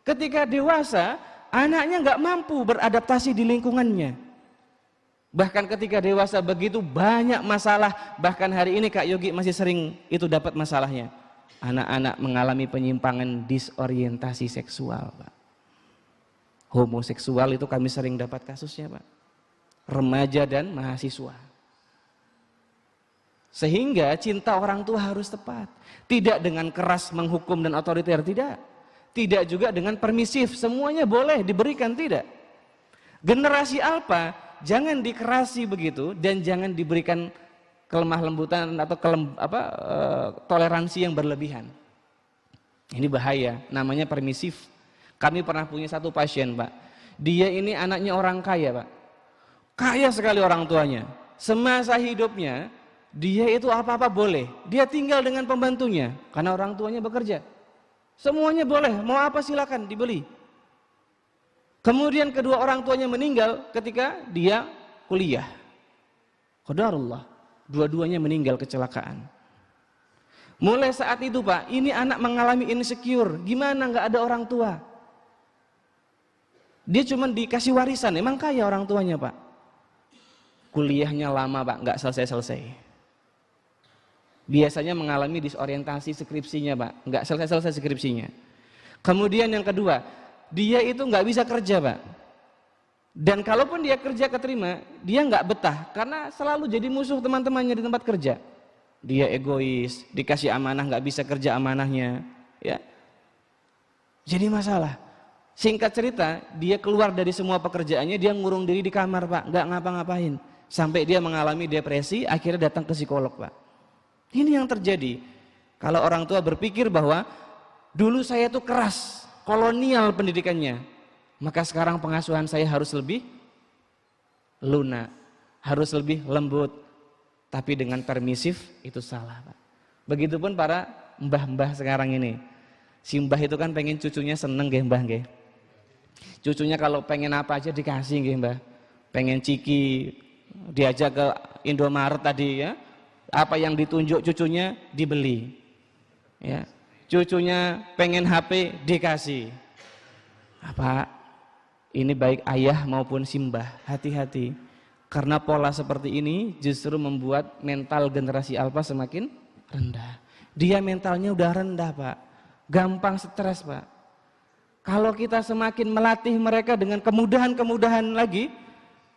Ketika dewasa anaknya nggak mampu beradaptasi di lingkungannya. Bahkan ketika dewasa begitu banyak masalah. Bahkan hari ini Kak Yogi masih sering itu dapat masalahnya. Anak-anak mengalami penyimpangan disorientasi seksual, Pak. Homoseksual itu kami sering dapat kasusnya, Pak. Remaja dan mahasiswa. Sehingga cinta orang tua harus tepat. Tidak dengan keras menghukum dan otoriter, tidak. Tidak juga dengan permisif, semuanya boleh diberikan, tidak. Generasi alfa jangan dikerasi begitu dan jangan diberikan kelemah lembutan atau toleransi yang berlebihan. Ini bahaya, namanya permisif. Kami pernah punya satu pasien, Pak. Dia ini anaknya orang kaya, Pak. Kaya sekali orang tuanya. Semasa hidupnya dia itu apa-apa boleh. Dia tinggal dengan pembantunya karena orang tuanya bekerja. Semuanya boleh, mau apa silakan dibeli. Kemudian kedua orang tuanya meninggal ketika dia kuliah. Qadarullah, dua-duanya meninggal kecelakaan. Mulai saat itu, Pak, ini anak mengalami insecure. Gimana nggak ada orang tua? Dia cuma dikasih warisan, emang kaya orang tuanya, Pak. Kuliahnya lama, Pak, nggak selesai-selesai. Biasanya mengalami disorientasi skripsinya, Pak, nggak selesai-selesai skripsinya. Kemudian yang kedua, dia itu nggak bisa kerja, Pak. Dan kalaupun dia kerja keterima, dia nggak betah karena selalu jadi musuh teman-temannya di tempat kerja. Dia egois, dikasih amanah nggak bisa kerja amanahnya, ya. Jadi masalah. Singkat cerita, dia keluar dari semua pekerjaannya, dia ngurung diri di kamar, Pak, nggak ngapa-ngapain. Sampai dia mengalami depresi, akhirnya datang ke psikolog, Pak. Ini yang terjadi. Kalau orang tua berpikir bahwa dulu saya tuh keras, kolonial pendidikannya, maka sekarang pengasuhan saya harus lebih lunak, harus lebih lembut. Tapi dengan permisif itu salah, Pak. Begitupun para mbah-mbah sekarang ini. Si mbah itu kan pengen cucunya seneng nggih, Mbah nggih. Cucunya kalau pengen apa aja dikasih nggih, Mbah. Pengen ciki, diajak ke Indomaret tadi ya. Apa yang ditunjuk cucunya dibeli. Ya. Cucunya pengen HP dikasih. Apa? Ini baik ayah maupun si mbah, hati-hati. Karena pola seperti ini justru membuat mental generasi alfa semakin rendah. Dia mentalnya udah rendah, Pak. Gampang stres, Pak. Kalau kita semakin melatih mereka dengan kemudahan-kemudahan lagi,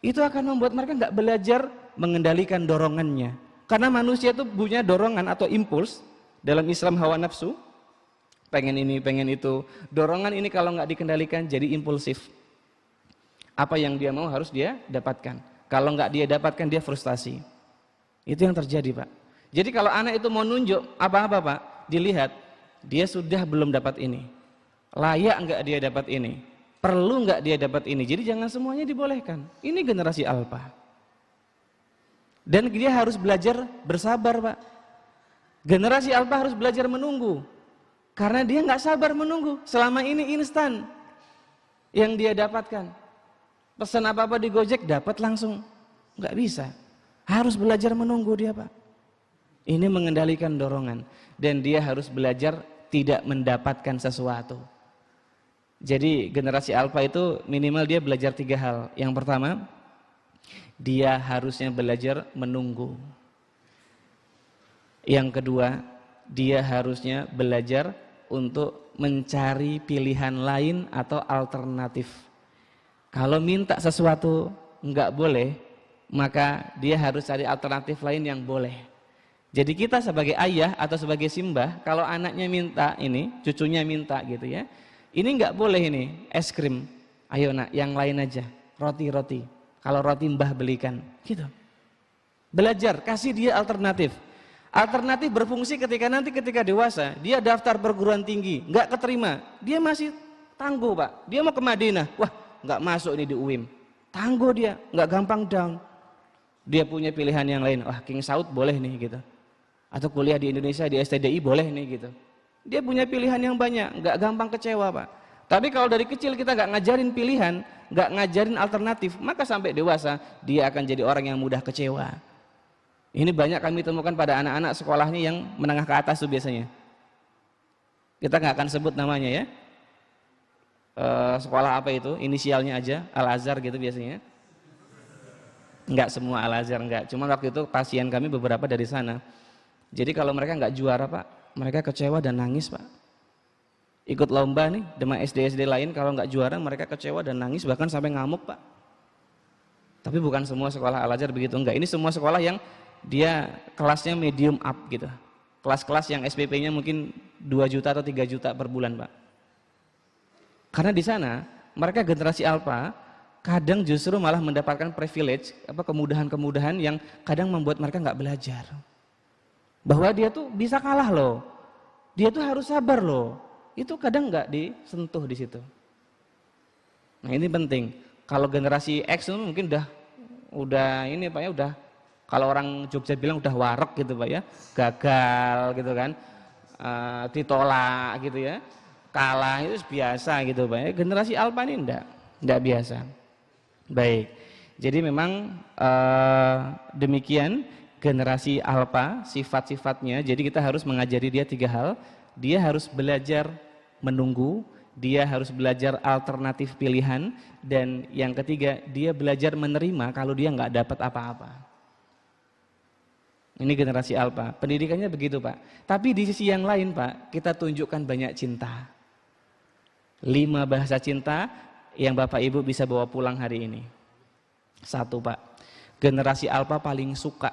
itu akan membuat mereka nggak belajar mengendalikan dorongannya. Karena manusia itu punya dorongan atau impuls, dalam Islam hawa nafsu, pengen ini, pengen itu. Dorongan ini kalau nggak dikendalikan jadi impulsif. Apa yang dia mau harus dia dapatkan. Kalau nggak dia dapatkan dia frustasi. Itu yang terjadi, Pak. Jadi kalau anak itu mau nunjuk apa-apa, Pak, dilihat dia sudah belum dapat ini, layak nggak dia dapat ini, perlu nggak dia dapat ini. Jadi jangan semuanya dibolehkan. Ini generasi alfa. Dan dia harus belajar bersabar, Pak. Generasi alfa harus belajar menunggu, karena dia nggak sabar menunggu. Selama ini instan yang dia dapatkan. Pesan apa-apa di Gojek dapat langsung, nggak bisa. Harus belajar menunggu dia, Pak. Ini mengendalikan dorongan, dan dia harus belajar tidak mendapatkan sesuatu. Jadi generasi alfa itu minimal dia belajar 3 hal. Yang pertama, dia harusnya belajar menunggu. Yang kedua, dia harusnya belajar untuk mencari pilihan lain atau alternatif. Kalau minta sesuatu nggak boleh, maka dia harus cari alternatif lain yang boleh. Jadi kita sebagai ayah atau sebagai simbah, kalau anaknya minta ini, cucunya minta gitu ya, ini nggak boleh ini es krim, ayo nak yang lain aja, roti. Kalau roti mbah belikan, gitu. Belajar, kasih dia alternatif. Alternatif berfungsi ketika dewasa, dia daftar perguruan tinggi, nggak keterima, dia masih tangguh, Pak. Dia mau ke Madinah, wah nggak masuk ini di UIM, tangguh dia, nggak gampang down. Dia punya pilihan yang lain, wah King Saud boleh nih gitu. Atau kuliah di Indonesia di STDI boleh nih gitu. Dia punya pilihan yang banyak, nggak gampang kecewa, Pak. Tapi kalau dari kecil kita nggak ngajarin pilihan, nggak ngajarin alternatif, maka sampai dewasa dia akan jadi orang yang mudah kecewa. Ini banyak kami temukan pada anak-anak sekolahnya yang menengah ke atas tuh biasanya. Kita nggak akan sebut namanya ya. Sekolah apa itu? Inisialnya aja, Al-Azhar gitu biasanya. Enggak semua Al-Azhar, enggak. Cuma waktu itu pasien kami beberapa dari sana. Jadi kalau mereka enggak juara, Pak, mereka kecewa dan nangis, Pak. Ikut lomba nih, dengan SD-SD lain kalau enggak juara mereka kecewa dan nangis, bahkan sampai ngamuk, Pak. Tapi bukan semua sekolah Al-Azhar begitu, enggak. Ini semua sekolah yang dia kelasnya medium up gitu. Kelas-kelas yang SPP-nya mungkin 2 juta atau 3 juta per bulan, Pak. Karena di sana mereka generasi alfa kadang justru malah mendapatkan privilege, kemudahan-kemudahan yang kadang membuat mereka nggak belajar. Bahwa dia tuh bisa kalah loh, dia tuh harus sabar loh. Itu kadang nggak disentuh di situ. Nah ini penting. Kalau generasi X itu mungkin udah ini Pak ya, udah kalau orang Jogja bilang udah warek gitu Pak ya, gagal gitu kan, ditolak gitu ya, kalah itu biasa gitu Pak ya. Generasi alfa ini enggak biasa. Baik, jadi memang demikian generasi alfa sifat-sifatnya. Jadi kita harus mengajari dia 3 hal. Dia harus belajar menunggu, dia harus belajar alternatif pilihan, dan yang ketiga dia belajar menerima kalau dia nggak dapat apa-apa. Ini generasi alfa. Pendidikannya begitu Pak. Tapi di sisi yang lain Pak, kita tunjukkan banyak cinta. 5 bahasa cinta yang Bapak Ibu bisa bawa pulang hari ini. 1 Pak, generasi alfa paling suka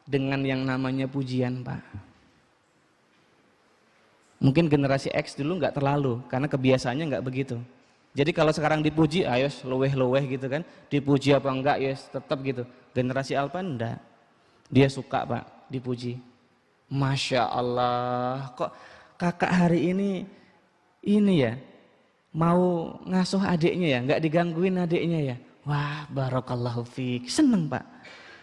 dengan yang namanya pujian Pak. Mungkin generasi X dulu nggak terlalu, karena kebiasaannya nggak begitu. Jadi kalau sekarang dipuji, ayo luweh-luweh gitu kan, dipuji apa enggak, ya tetap gitu. Generasi Alpha enggak, dia suka Pak dipuji. Masya Allah, kok kakak hari ini ya mau ngasuh adiknya ya, enggak digangguin adiknya ya. Wah, barakallahu fiik, seneng Pak.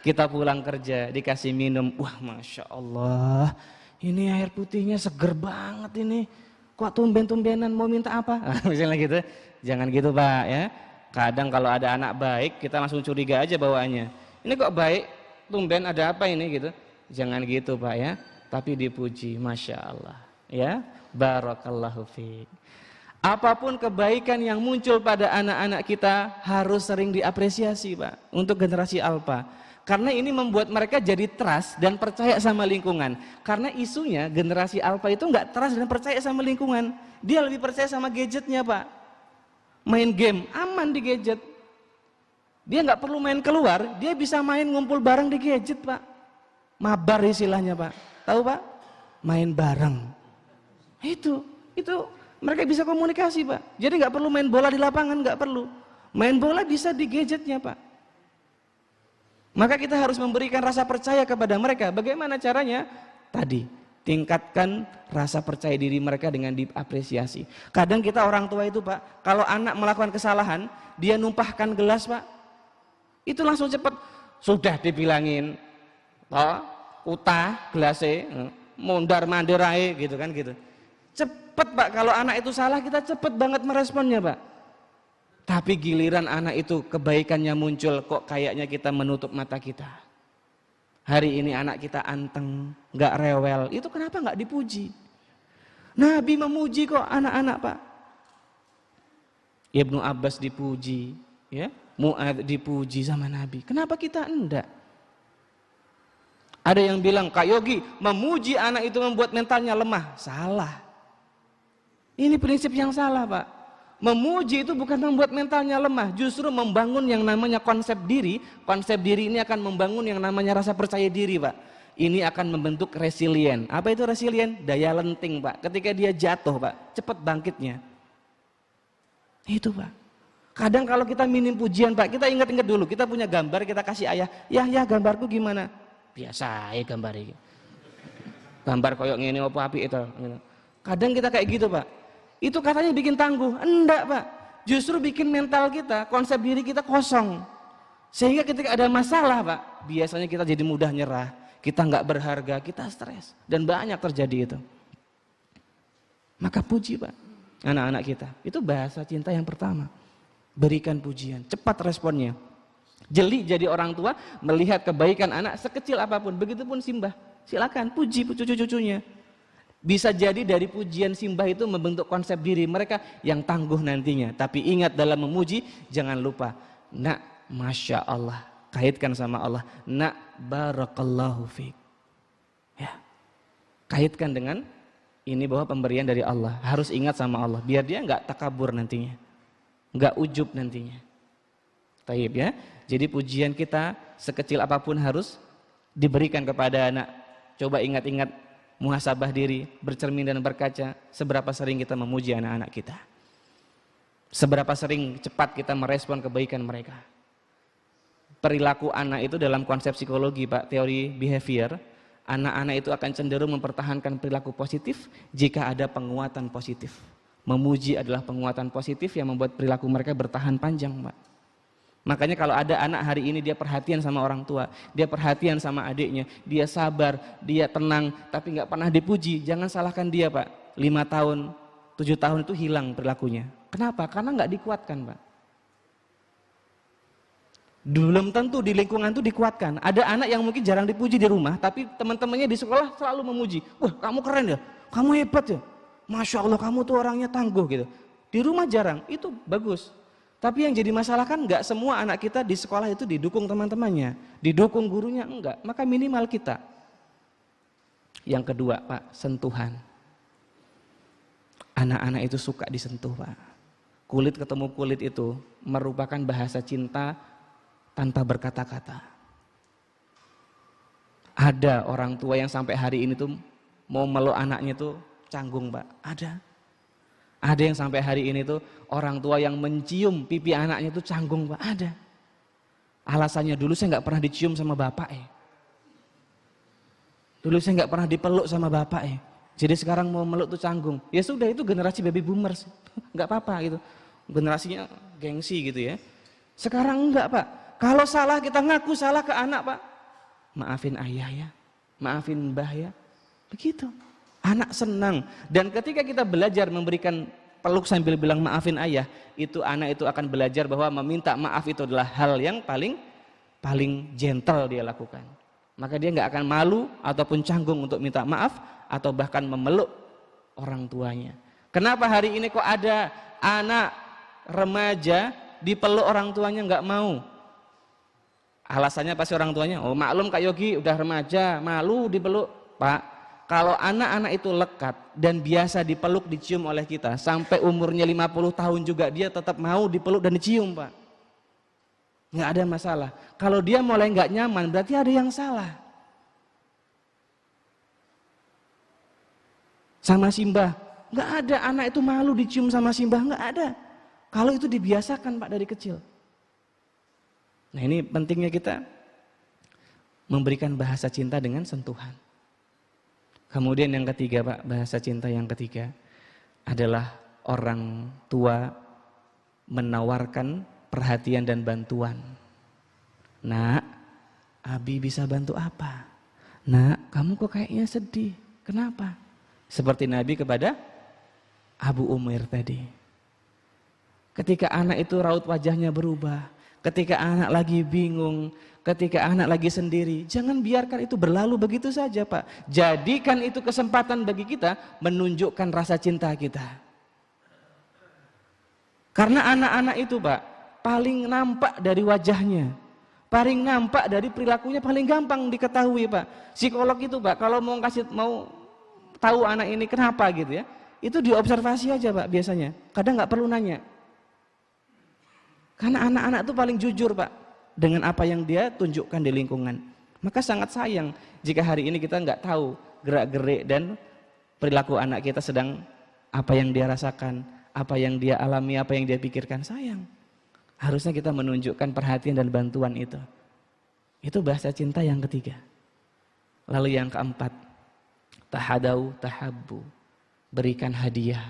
Kita pulang kerja dikasih minum, wah Masya Allah, ini air putihnya seger banget ini. Kok tumben-tumbenan mau minta apa? Misalnya gitu. Jangan gitu Pak ya. Kadang kalau ada anak baik kita langsung curiga aja bawaannya. Ini kok baik, tumben ada apa ini gitu. Jangan gitu Pak ya. Tapi dipuji, Masya Allah ya. Barakallahu fiik. Apapun kebaikan yang muncul pada anak-anak kita harus sering diapresiasi Pak. Untuk generasi Alpha. Karena ini membuat mereka jadi trust dan percaya sama lingkungan. Karena isunya generasi Alpha itu nggak trust dan percaya sama lingkungan. Dia lebih percaya sama gadgetnya Pak. Main game aman di gadget, dia nggak perlu main keluar, dia bisa main ngumpul bareng di gadget Pak. Mabar istilahnya Pak, tahu Pak? Main bareng, itu mereka bisa komunikasi Pak. Jadi nggak perlu main bola di lapangan, nggak perlu, main bola bisa di gadgetnya Pak. Maka kita harus memberikan rasa percaya kepada mereka. Bagaimana caranya? Tadi tingkatkan rasa percaya diri mereka dengan diapresiasi. Kadang kita orang tua itu Pak, kalau anak melakukan kesalahan, dia numpahkan gelas Pak, itu langsung cepat, sudah dibilangin, oh, utah gelasnya, mondar mandir ae gitu kan gitu. Cepet Pak, kalau anak itu salah kita cepet banget meresponnya Pak. Tapi giliran anak itu kebaikannya muncul, kok kayaknya kita menutup mata kita. Hari ini anak kita anteng, gak rewel, itu kenapa gak dipuji? Nabi memuji kok anak-anak Pak. Ibnu Abbas dipuji, ya, Mu'adz dipuji sama Nabi. Kenapa kita enggak? Ada yang bilang, Kak Yogi, memuji anak itu membuat mentalnya lemah. Salah. Ini prinsip yang salah Pak. Memuji itu bukan membuat mentalnya lemah, justru membangun yang namanya konsep diri. Konsep diri ini akan membangun yang namanya rasa percaya diri Pak. Ini akan membentuk resilient. Apa itu resilient? Daya lenting Pak. Ketika dia jatuh Pak, cepat bangkitnya. Itu Pak. Kadang kalau kita minim pujian Pak, kita ingat-ingat dulu, kita punya gambar, kita kasih ayah, ya gambarku gimana? Biasa ya gambar ini. Gambar koyok ngene apa api itu. Kadang kita kayak gitu Pak. Itu katanya bikin tangguh, enggak Pak, justru bikin mental kita, konsep diri kita kosong, sehingga ketika ada masalah Pak, biasanya kita jadi mudah nyerah, kita nggak berharga, kita stres, dan banyak terjadi itu. Maka puji Pak anak-anak kita, itu bahasa cinta yang pertama, berikan pujian, cepat responnya. Jeli jadi orang tua melihat kebaikan anak sekecil apapun, begitupun Simbah, silakan puji cucu-cucunya. Bisa jadi dari pujian Simbah itu membentuk konsep diri mereka yang tangguh nantinya. Tapi ingat dalam memuji jangan lupa, nak Masya Allah, kaitkan sama Allah, nak barakallahu fiik. Ya, kaitkan dengan ini bahwa pemberian dari Allah, harus ingat sama Allah, biar dia nggak takabur nantinya, nggak ujub nantinya. Taib ya. Jadi pujian kita sekecil apapun harus diberikan kepada anak. Coba ingat-ingat, muhasabah diri, bercermin dan berkaca, seberapa sering kita memuji anak-anak kita, seberapa sering cepat kita merespon kebaikan mereka. Perilaku anak itu dalam konsep psikologi Pak, teori behavior, anak-anak itu akan cenderung mempertahankan perilaku positif jika ada penguatan positif. Memuji adalah penguatan positif yang membuat perilaku mereka bertahan panjang Pak. Makanya kalau ada anak hari ini dia perhatian sama orang tua, dia perhatian sama adiknya, dia sabar, dia tenang, tapi nggak pernah dipuji, jangan salahkan dia Pak. 5 tahun, 7 tahun itu hilang perilakunya. Kenapa? Karena nggak dikuatkan Pak. Belum tentu di lingkungan itu dikuatkan. Ada anak yang mungkin jarang dipuji di rumah, tapi teman-temannya di sekolah selalu memuji. Wah kamu keren ya, kamu hebat ya, Masya Allah kamu tuh orangnya tangguh gitu. Di rumah jarang, itu bagus. Tapi yang jadi masalah kan nggak semua anak kita di sekolah itu didukung teman-temannya, didukung gurunya, enggak. Maka minimal kita. Yang kedua Pak, sentuhan. Anak-anak itu suka disentuh Pak. Kulit ketemu kulit itu merupakan bahasa cinta tanpa berkata-kata. Ada orang tua yang sampai hari ini tuh mau meluk anaknya tuh canggung Pak, ada. Ada yang sampai hari ini tuh orang tua yang mencium pipi anaknya itu canggung Pak, ada. Alasannya dulu saya nggak pernah dicium sama bapak Dulu saya nggak pernah dipeluk sama bapak Jadi sekarang mau meluk tuh canggung. Ya sudah, itu generasi baby boomers, nggak apa-apa gitu. Generasinya gengsi gitu ya. Sekarang enggak Pak. Kalau salah kita ngaku salah ke anak Pak. Maafin ayah ya, maafin mbah ya. Begitu. Anak senang. Dan ketika kita belajar memberikan peluk sambil bilang maafin ayah, itu anak itu akan belajar bahwa meminta maaf itu adalah hal yang paling gentle dia lakukan. Maka dia nggak akan malu ataupun canggung untuk minta maaf atau bahkan memeluk orang tuanya. Kenapa hari ini kok ada anak remaja dipeluk orang tuanya nggak mau? Alasannya pasti orang tuanya, oh maklum Kak Yogi udah remaja, malu dipeluk. Pak, kalau anak-anak itu lekat dan biasa dipeluk dicium oleh kita, sampai umurnya 50 tahun juga dia tetap mau dipeluk dan dicium Pak. Nggak ada masalah. Kalau dia mulai nggak nyaman berarti ada yang salah. Sama Simbah, nggak ada anak itu malu dicium sama Simbah, nggak ada. Kalau itu dibiasakan Pak dari kecil. Nah ini pentingnya kita memberikan bahasa cinta dengan sentuhan. Kemudian yang ketiga Pak, bahasa cinta yang ketiga adalah orang tua menawarkan perhatian dan bantuan. Nak, Abi bisa bantu apa? Nak, kamu kok kayaknya sedih. Kenapa? Seperti Nabi kepada Abu Umair tadi. Ketika anak itu raut wajahnya berubah, ketika anak lagi bingung, ketika anak lagi sendiri, jangan biarkan itu berlalu begitu saja Pak. Jadikan itu kesempatan bagi kita menunjukkan rasa cinta kita. Karena anak-anak itu Pak, paling nampak dari wajahnya, paling nampak dari perilakunya, paling gampang diketahui Pak. Psikolog itu Pak, kalau mau tahu anak ini kenapa gitu ya, itu diobservasi aja Pak biasanya. Kadang nggak perlu nanya. Karena anak-anak itu paling jujur Pak dengan apa yang dia tunjukkan di lingkungan. Maka sangat sayang jika hari ini kita nggak tahu gerak-gerik dan perilaku anak kita sedang apa yang dia rasakan, apa yang dia alami, apa yang dia pikirkan. Sayang. Harusnya kita menunjukkan perhatian dan bantuan itu. Itu bahasa cinta yang ketiga. Lalu yang keempat, tahadau tahabbu, berikan hadiah.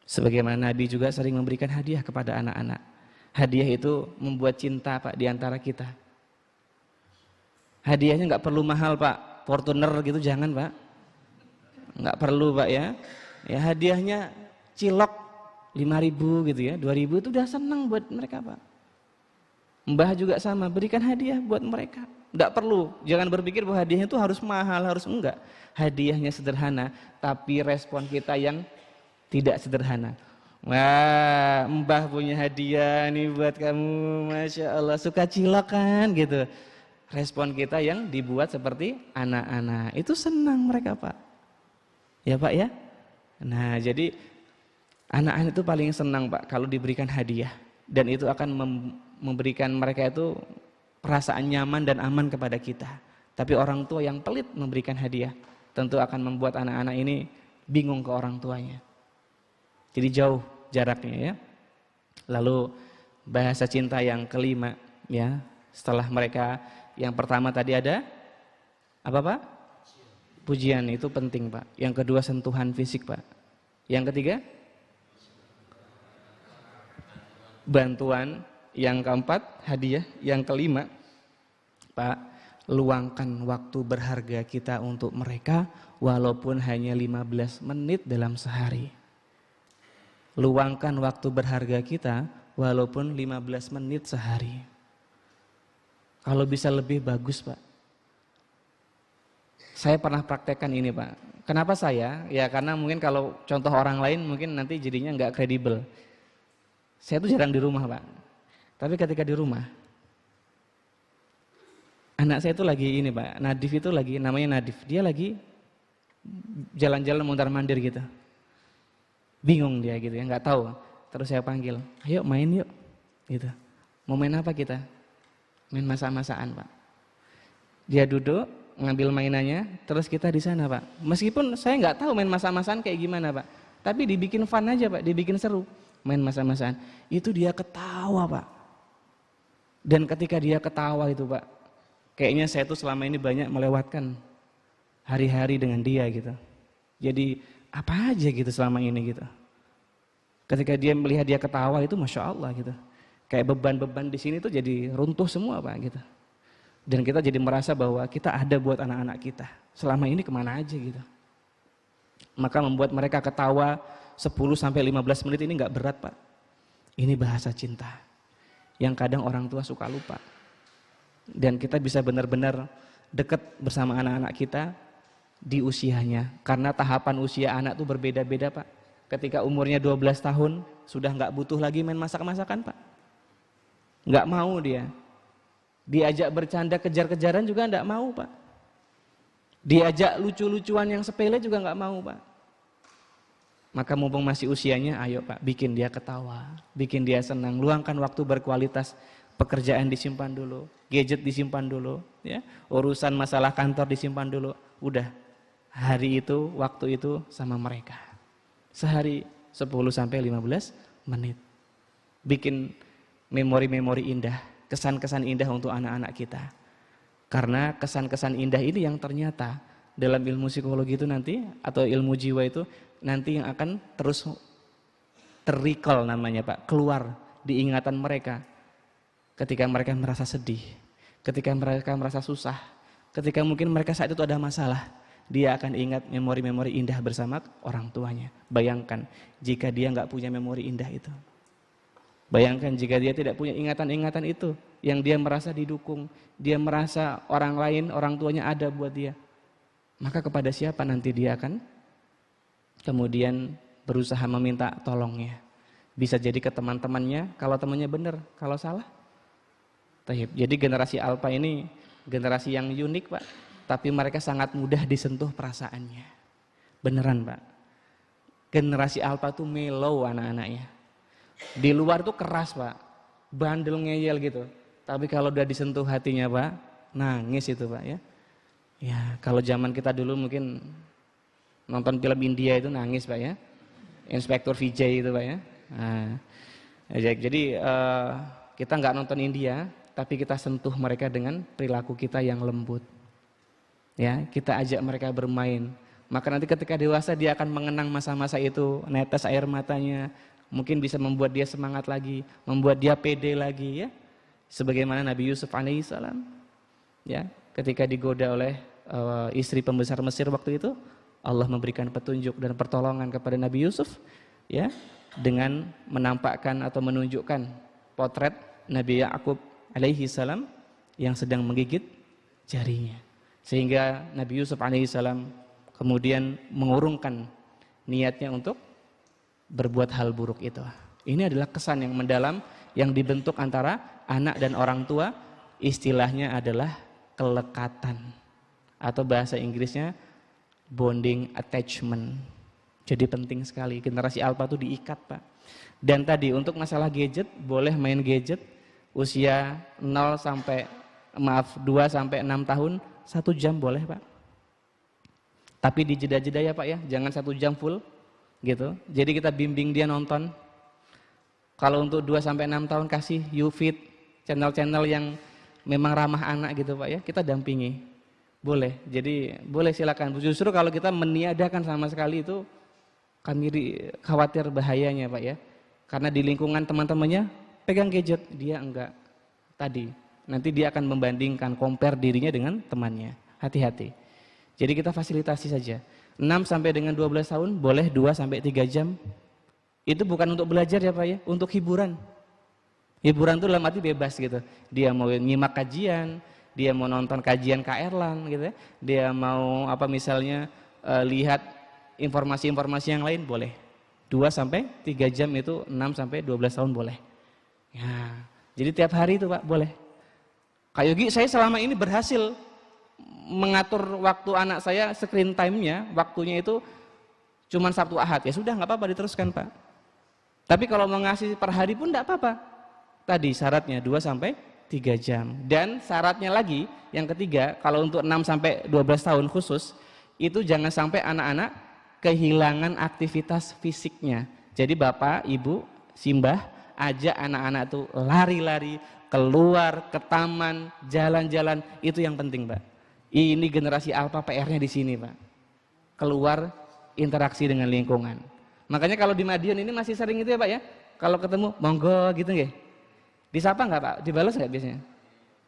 Sebagaimana Nabi juga sering memberikan hadiah kepada anak-anak. Hadiah itu membuat cinta Pak di antara kita. Hadiahnya nggak perlu mahal Pak, Fortuner gitu jangan Pak. Nggak perlu Pak ya. Ya hadiahnya cilok 5.000 gitu ya, 2.000 itu udah senang buat mereka Pak. Mbah juga sama, berikan hadiah buat mereka. Nggak perlu, jangan berpikir bahwa hadiahnya itu harus mahal, harus enggak. Hadiahnya sederhana, tapi respon kita yang tidak sederhana. Wah, Mbah punya hadiah nih buat kamu, Masya Allah, suka cilok kan gitu. Respon kita yang dibuat seperti anak-anak, itu senang mereka Pak. Ya Pak ya. Nah jadi anak-anak itu paling senang Pak kalau diberikan hadiah. Dan itu akan memberikan mereka itu perasaan nyaman dan aman kepada kita. Tapi orang tua yang pelit memberikan hadiah tentu akan membuat anak-anak ini bingung ke orang tuanya. Jadi jauh jaraknya ya. Lalu bahasa cinta yang kelima ya. Setelah mereka yang pertama tadi ada apa Pak? Pujian, itu penting Pak. Yang kedua sentuhan fisik Pak. Yang ketiga bantuan. Yang keempat hadiah. Yang kelima Pak, luangkan waktu berharga kita untuk mereka walaupun hanya 15 menit dalam sehari. Luangkan waktu berharga kita walaupun 15 menit sehari. Kalau bisa lebih bagus Pak. Saya pernah praktekkan ini Pak. Kenapa saya? Ya karena mungkin kalau contoh orang lain mungkin nanti jadinya nggak kredibel. Saya tuh jarang di rumah Pak. Tapi ketika di rumah, anak saya itu lagi ini Pak, Nadif itu lagi, namanya Nadif. Dia lagi jalan-jalan mondar-mandir gitu. Bingung dia gitu ya, nggak tahu. Terus saya panggil, ayo main yuk gitu. Mau main apa kita? Main masak-masakan Pak. Dia duduk, ngambil mainannya, terus kita di sana Pak. Meskipun saya nggak tahu main masak-masakan kayak gimana Pak. tapi dibikin fun aja Pak, dibikin seru, main masa-masaan. Itu dia ketawa Pak. Dan ketika dia ketawa itu Pak, kayaknya saya tuh selama ini banyak melewatkan hari-hari dengan dia gitu. Jadi apa aja gitu selama ini gitu. Ketika dia melihat dia ketawa itu Masya Allah gitu. Kayak beban-beban di sini tuh jadi runtuh semua Pak gitu. Dan kita jadi merasa bahwa kita ada buat anak-anak kita. Selama ini kemana aja gitu. Maka membuat mereka ketawa 10-15 menit ini gak berat Pak. Ini bahasa cinta. Yang kadang orang tua suka lupa. Dan kita bisa benar-benar dekat bersama anak-anak kita di usianya. Karena tahapan usia anak tuh berbeda-beda Pak. Ketika umurnya 12 tahun sudah gak butuh lagi main masak-masakan Pak. Gak mau dia. Diajak bercanda kejar-kejaran juga enggak mau Pak. Diajak lucu-lucuan yang sepele juga enggak mau Pak. Maka mumpung masih usianya, ayo Pak, bikin dia ketawa, bikin dia senang, luangkan waktu berkualitas, pekerjaan disimpan dulu, gadget disimpan dulu, ya, urusan masalah kantor disimpan dulu. Udah, hari itu, waktu itu sama mereka. Sehari 10-15 menit. Bikin memori-memori indah, kesan-kesan indah untuk anak-anak kita. Karena kesan-kesan indah ini yang ternyata dalam ilmu psikologi itu nanti, atau ilmu jiwa itu nanti yang akan terus terrecall namanya Pak, keluar di ingatan mereka ketika mereka merasa sedih, ketika mereka merasa susah, ketika mungkin mereka saat itu ada masalah, dia akan ingat memori-memori indah bersama orang tuanya. Bayangkan jika dia nggak punya memori indah itu. Bayangkan jika dia tidak punya ingatan-ingatan itu, yang dia merasa didukung, dia merasa orang lain, orang tuanya ada buat dia. Maka kepada siapa nanti dia akan kemudian berusaha meminta tolongnya. Bisa jadi ke teman-temannya, kalau temannya benar, kalau salah. Jadi generasi Alpha ini generasi yang unik Pak, tapi mereka sangat mudah disentuh perasaannya. Beneran Pak. Generasi Alpha tuh mellow anak-anaknya. Di luar tuh keras Pak, bandel ngeyel gitu. Tapi kalau udah disentuh hatinya Pak, nangis itu Pak ya. Ya kalau zaman kita dulu mungkin nonton film India itu nangis Pak ya. Inspektur Vijay itu Pak ya. Nah, jadi kita nggak nonton India, tapi kita sentuh mereka dengan perilaku kita yang lembut. Ya, kita ajak mereka bermain. Maka nanti ketika dewasa dia akan mengenang masa-masa itu, netes air matanya. Mungkin bisa membuat dia semangat lagi, membuat dia pede lagi ya. Sebagaimana Nabi Yusuf alaihissalam ya, ketika digoda oleh istri pembesar Mesir waktu itu, Allah memberikan petunjuk dan pertolongan kepada Nabi Yusuf ya, dengan menampakkan atau menunjukkan potret Nabi Yakub alaihissalam yang sedang menggigit jarinya. Sehingga Nabi Yusuf alaihissalam kemudian mengurungkan niatnya untuk berbuat hal buruk itu. Ini adalah kesan yang mendalam yang dibentuk antara anak dan orang tua. Istilahnya adalah kelekatan, atau bahasa Inggrisnya bonding attachment. Jadi penting sekali generasi Alpha itu diikat Pak. Dan tadi untuk masalah gadget, boleh main gadget usia 2 sampai 6 tahun 1 jam boleh Pak. Tapi di jeda-jeda ya Pak ya, jangan 1 jam full gitu. Jadi kita bimbing dia nonton. Kalau untuk 2 sampai 6 tahun kasih YouFit, channel-channel yang memang ramah anak gitu Pak ya, kita dampingi. Boleh. Jadi boleh silakan. Justru kalau kita meniadakan sama sekali itu kami khawatir bahayanya Pak ya. Karena di lingkungan teman-temannya pegang gadget, dia enggak. Tadi nanti dia akan membandingkan, compare dirinya dengan temannya. Hati-hati. Jadi kita fasilitasi saja. 6 sampai dengan 12 tahun boleh 2 sampai 3 jam. Itu bukan untuk belajar ya Pak ya, untuk hiburan. Hiburan itu dalam arti bebas gitu. Dia mau nyimak kajian, dia mau nonton kajian Kak Erlan gitu ya. Dia mau misalnya lihat informasi-informasi yang lain boleh. 2 sampai 3 jam itu 6 sampai 12 tahun boleh. Ya, jadi tiap hari itu Pak boleh. Kak Yogi, saya selama ini berhasil mengatur waktu anak saya, screen time-nya, waktunya itu cuma Sabtu Ahad. Ya sudah, nggak apa-apa, diteruskan Pak. Tapi kalau mau ngasih per hari pun nggak apa-apa. Tadi syaratnya 2 sampai 3 jam. Dan syaratnya lagi, yang ketiga, kalau untuk 6 sampai 12 tahun khusus, itu jangan sampai anak-anak kehilangan aktivitas fisiknya. Jadi bapak, ibu, simbah ajak anak-anak tuh lari-lari, keluar ke taman, jalan-jalan, itu yang penting, Pak. Ini generasi alpha PR-nya di sini, Pak. Keluar, interaksi dengan lingkungan. Makanya kalau di Madiun ini masih sering itu ya, Pak ya. Kalau ketemu, monggo gitu nggih. Disapa nggak, Pak? Dibalas nggak biasanya?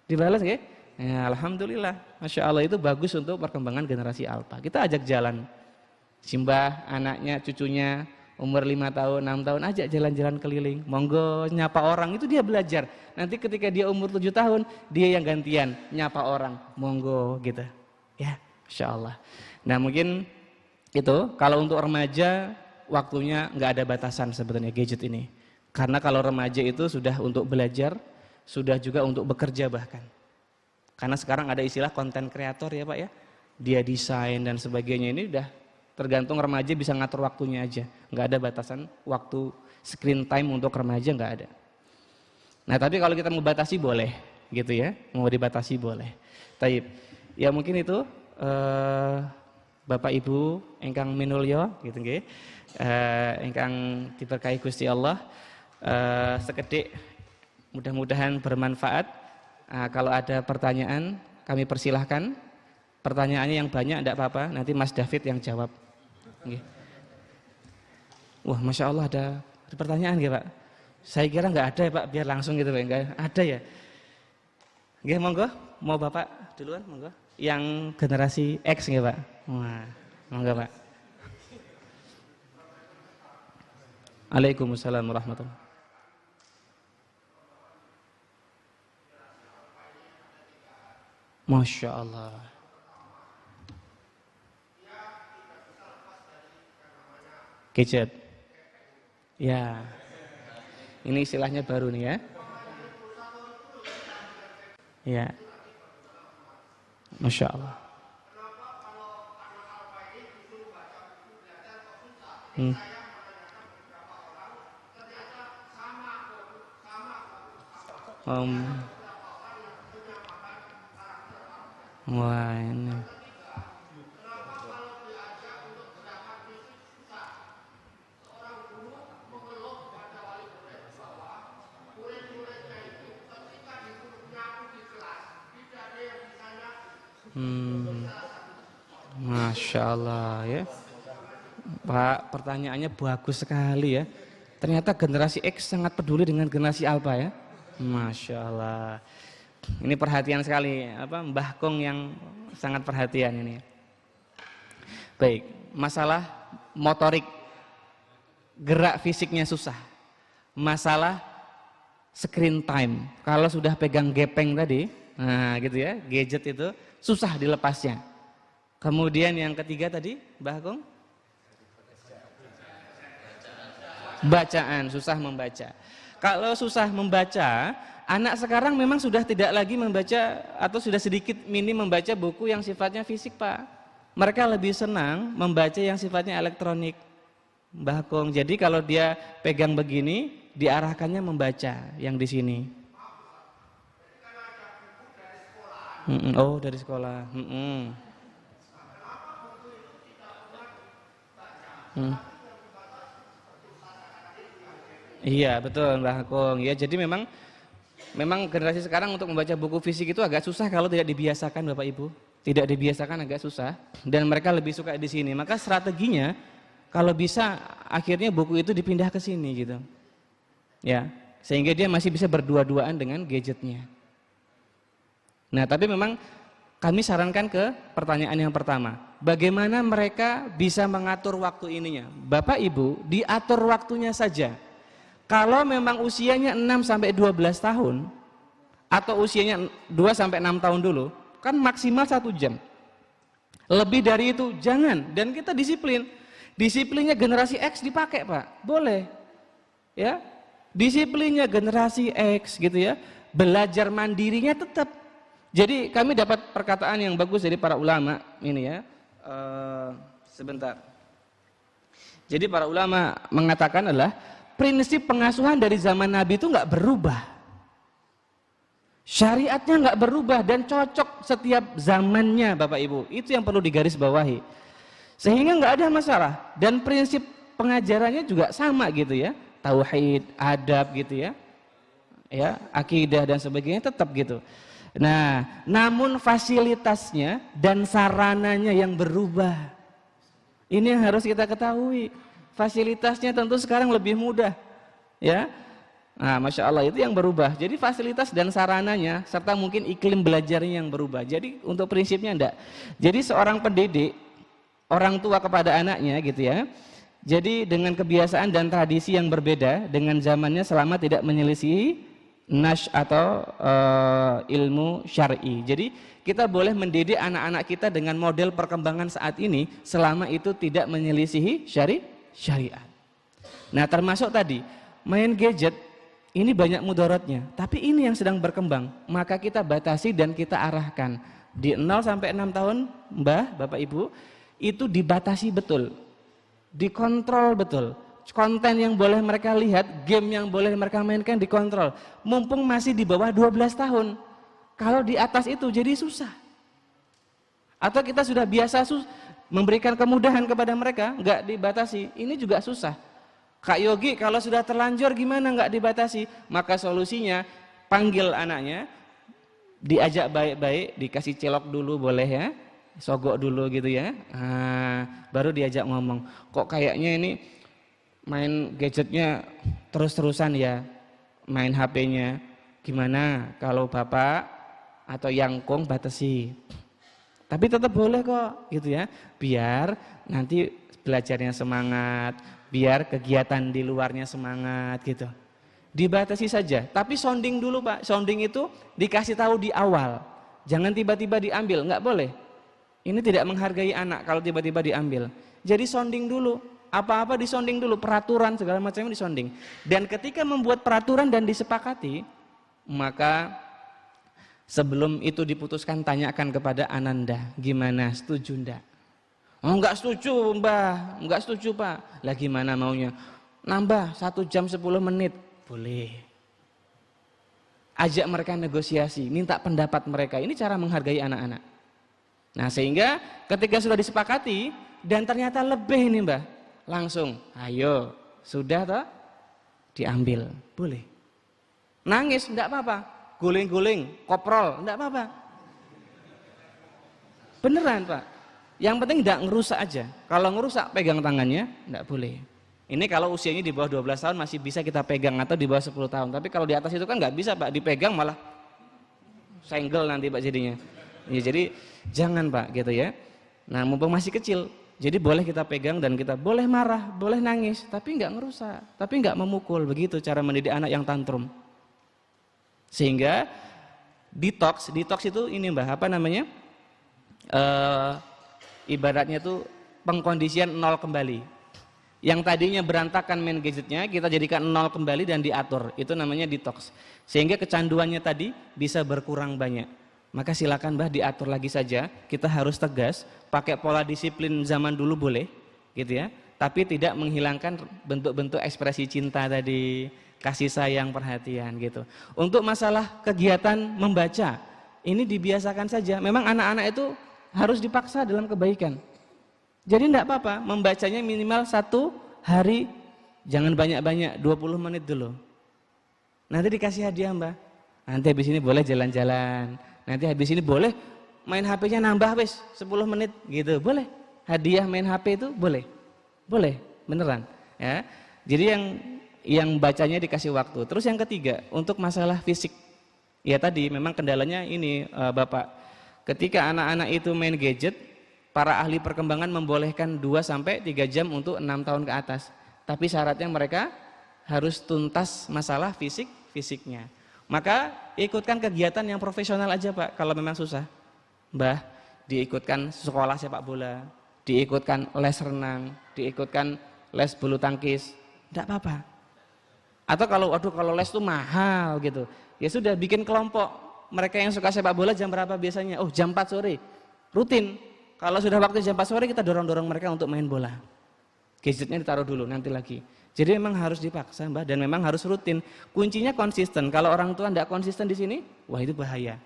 Dibalas nggih? Ya, alhamdulillah. Masya Allah, itu bagus untuk perkembangan generasi alpha. Kita ajak jalan. Simbah, anaknya, cucunya, umur 5 tahun, 6 tahun, ajak jalan-jalan keliling. Monggo, nyapa orang, itu dia belajar. Nanti ketika dia umur 7 tahun, dia yang gantian, nyapa orang. Monggo, gitu. Ya, Masya Allah. Nah mungkin itu, kalau untuk remaja, waktunya nggak ada batasan sebetulnya gadget ini. Karena kalau remaja itu sudah untuk belajar, sudah juga untuk bekerja bahkan. Karena sekarang ada istilah konten kreator ya Pak ya. Dia desain dan sebagainya, ini udah tergantung remaja bisa ngatur waktunya aja. Nggak ada batasan waktu screen time untuk remaja, nggak ada. Nah tapi kalau kita mau batasi boleh gitu ya. Mau dibatasi boleh. Taib. Ya mungkin itu Bapak Ibu ingkang minulya gitu nggih. Ingkang diberkahi Gusti Allah. Sekedhik mudah-mudahan bermanfaat. Kalau ada pertanyaan kami persilahkan. Pertanyaannya yang banyak tidak apa-apa, nanti Mas David yang jawab. Nggih. Wah, Masya Allah ada pertanyaan nggih Pak? Saya kira nggak ada ya Pak, biar langsung gitu Pak. Nggak ada ya. Nggih, monggo. Mau Bapak duluan, monggo. Yang generasi X nggih Pak? Wah, monggo Pak. Waalaikumsalam warahmatullahi wabarakatuh. Masya Allah. Gadget. Ya. Ini istilahnya baru nih ya. Ya. Masya Allah. Hmm. Wah ini. Masya Allah ya. Pak, pertanyaannya bagus sekali ya. Ternyata generasi X sangat peduli dengan generasi Alpha ya. Masya Allah. Ini perhatian sekali, Mbah Kong yang sangat perhatian ini. Baik, masalah motorik, gerak fisiknya susah. Masalah screen time, kalau sudah pegang gepeng tadi, nah gitu ya, gadget itu susah dilepasnya. Kemudian yang ketiga tadi, Mbah Kong? Bacaan, susah membaca. Kalau susah membaca, anak sekarang memang sudah tidak lagi membaca atau sudah sedikit minim membaca buku yang sifatnya fisik Pak. Mereka lebih senang membaca yang sifatnya elektronik, Mbah Kong. Jadi kalau dia pegang begini, diarahkannya membaca yang di sini. Oh dari sekolah. Iya betul Mbah Kong. Ya jadi memang generasi sekarang untuk membaca buku fisik itu agak susah kalau tidak dibiasakan Bapak Ibu. Tidak dibiasakan agak susah dan mereka lebih suka di sini. Maka strateginya kalau bisa akhirnya buku itu dipindah ke sini gitu. Ya, sehingga dia masih bisa berdua-duaan dengan gadgetnya. Nah, tapi memang kami sarankan ke pertanyaan yang pertama. Bagaimana mereka bisa mengatur waktu ininya? Bapak Ibu, diatur waktunya saja. Kalau memang usianya 6 sampai 12 tahun atau usianya 2 sampai 6 tahun dulu, kan maksimal 1 jam. Lebih dari itu jangan, dan kita disiplin. Disiplinnya generasi X dipakai, Pak. Boleh. Ya. Disiplinnya generasi X gitu ya. Belajar mandirinya tetap. Jadi kami dapat perkataan yang bagus dari para ulama ini ya. Sebentar. Jadi para ulama mengatakan adalah prinsip pengasuhan dari zaman Nabi itu nggak berubah. Syariatnya nggak berubah dan cocok setiap zamannya Bapak Ibu. Itu yang perlu digarisbawahi. Sehingga nggak ada masalah dan prinsip pengajarannya juga sama gitu ya, tauhid, adab gitu ya, ya akidah dan sebagainya tetap gitu. Nah, namun fasilitasnya dan sarananya yang berubah. Ini yang harus kita ketahui. Fasilitasnya tentu sekarang lebih mudah, ya. Nah, Masya Allah itu yang berubah. Jadi fasilitas dan sarananya serta mungkin iklim belajarnya yang berubah. Jadi untuk prinsipnya enggak. Jadi seorang pendidik, orang tua kepada anaknya gitu ya. Jadi dengan kebiasaan dan tradisi yang berbeda dengan zamannya selama tidak menyelisihi nash atau ilmu syar'i. Jadi kita boleh mendidik anak-anak kita dengan model perkembangan saat ini selama itu tidak menyelisihi syariat. Nah, termasuk tadi main gadget ini banyak mudaratnya, tapi ini yang sedang berkembang, maka kita batasi dan kita arahkan. Di 0 sampai 6 tahun, Mbah, Bapak Ibu, itu dibatasi betul. Dikontrol betul. Konten yang boleh mereka lihat, game yang boleh mereka mainkan dikontrol. Mumpung masih di bawah 12 tahun. Kalau di atas itu jadi susah. Atau kita sudah biasa memberikan kemudahan kepada mereka, nggak dibatasi. Ini juga susah. Kak Yogi kalau sudah terlanjur gimana nggak dibatasi? Maka solusinya panggil anaknya, diajak baik-baik, dikasih celok dulu boleh ya, sogok dulu gitu ya. Baru diajak ngomong. Kok kayaknya ini main gadgetnya terus-terusan ya, main HP-nya. Gimana kalau bapak atau yangkung batasi? Tapi tetap boleh kok gitu ya, biar nanti belajarnya semangat, biar kegiatan di luarnya semangat gitu. Dibatasi saja, tapi sounding dulu Pak. Sounding itu dikasih tahu di awal. Jangan tiba-tiba diambil, nggak boleh. Ini tidak menghargai anak kalau tiba-tiba diambil. Jadi sounding dulu, apa-apa disounding dulu, peraturan segala macamnya disounding. Dan ketika membuat peraturan dan disepakati, maka sebelum itu diputuskan tanyakan kepada Ananda, gimana, setuju enggak? Oh enggak setuju Mbah, enggak setuju Pak. Lah gimana maunya? Nambah 1 jam 10 menit, boleh. Ajak mereka negosiasi, minta pendapat mereka. Ini cara menghargai anak-anak. Nah sehingga ketika sudah disepakati dan ternyata lebih nih Mbah, langsung ayo, sudah toh? Diambil, boleh. Nangis enggak apa-apa. Guling-guling, koprol, enggak apa-apa. Beneran Pak. Yang penting enggak ngerusak aja. Kalau ngerusak pegang tangannya, enggak boleh. Ini kalau usianya di bawah 12 tahun masih bisa kita pegang atau di bawah 10 tahun. Tapi kalau di atas itu kan enggak bisa Pak, dipegang malah senggel nanti Pak jadinya. Ya, jadi jangan Pak gitu ya. Nah mumpung masih kecil, jadi boleh kita pegang dan kita boleh marah, boleh nangis, tapi enggak ngerusak, tapi enggak memukul. Begitu cara mendidik anak yang tantrum. Sehingga detox itu ini Mbah, apa namanya? Ibaratnya itu pengkondisian nol kembali. Yang tadinya berantakan main gadgetnya kita jadikan nol kembali dan diatur. Itu namanya detox. Sehingga kecanduannya tadi bisa berkurang banyak. Maka silakan Mbah diatur lagi saja. Kita harus tegas, pakai pola disiplin zaman dulu boleh, gitu ya. Tapi tidak menghilangkan bentuk-bentuk ekspresi cinta tadi, kasih sayang, perhatian gitu. Untuk masalah kegiatan membaca, ini dibiasakan saja. Memang anak-anak itu harus dipaksa dalam kebaikan. Jadi tidak apa-apa, membacanya minimal 1 hari, jangan banyak-banyak, 20 menit dulu. Nanti dikasih hadiah Mbak. Nanti habis ini boleh jalan-jalan. Nanti habis ini boleh main HP-nya nambah wis 10 menit gitu, boleh. Hadiah main HP itu boleh. Boleh, beneran ya. Jadi yang bacanya dikasih waktu. Terus yang ketiga, untuk masalah fisik. Ya tadi memang kendalanya ini Bapak. Ketika anak-anak itu main gadget, para ahli perkembangan membolehkan 2 sampai 3 jam untuk 6 tahun ke atas. Tapi syaratnya mereka harus tuntas masalah fisiknya. Maka ikutkan kegiatan yang profesional aja Pak, kalau memang susah. Mbah, diikutkan sekolah sepak bola, diikutkan les renang, diikutkan les bulu tangkis, tidak apa-apa. Atau kalau les itu mahal gitu, ya sudah bikin kelompok. Mereka yang suka sepak bola jam berapa biasanya? Oh jam 4 sore, rutin. Kalau sudah waktu jam 4 sore kita dorong-dorong mereka untuk main bola. Gadgetnya ditaruh dulu, nanti lagi. Jadi memang harus dipaksa Mbah, dan memang harus rutin. Kuncinya konsisten. Kalau orang tua tidak konsisten di sini, wah itu bahaya.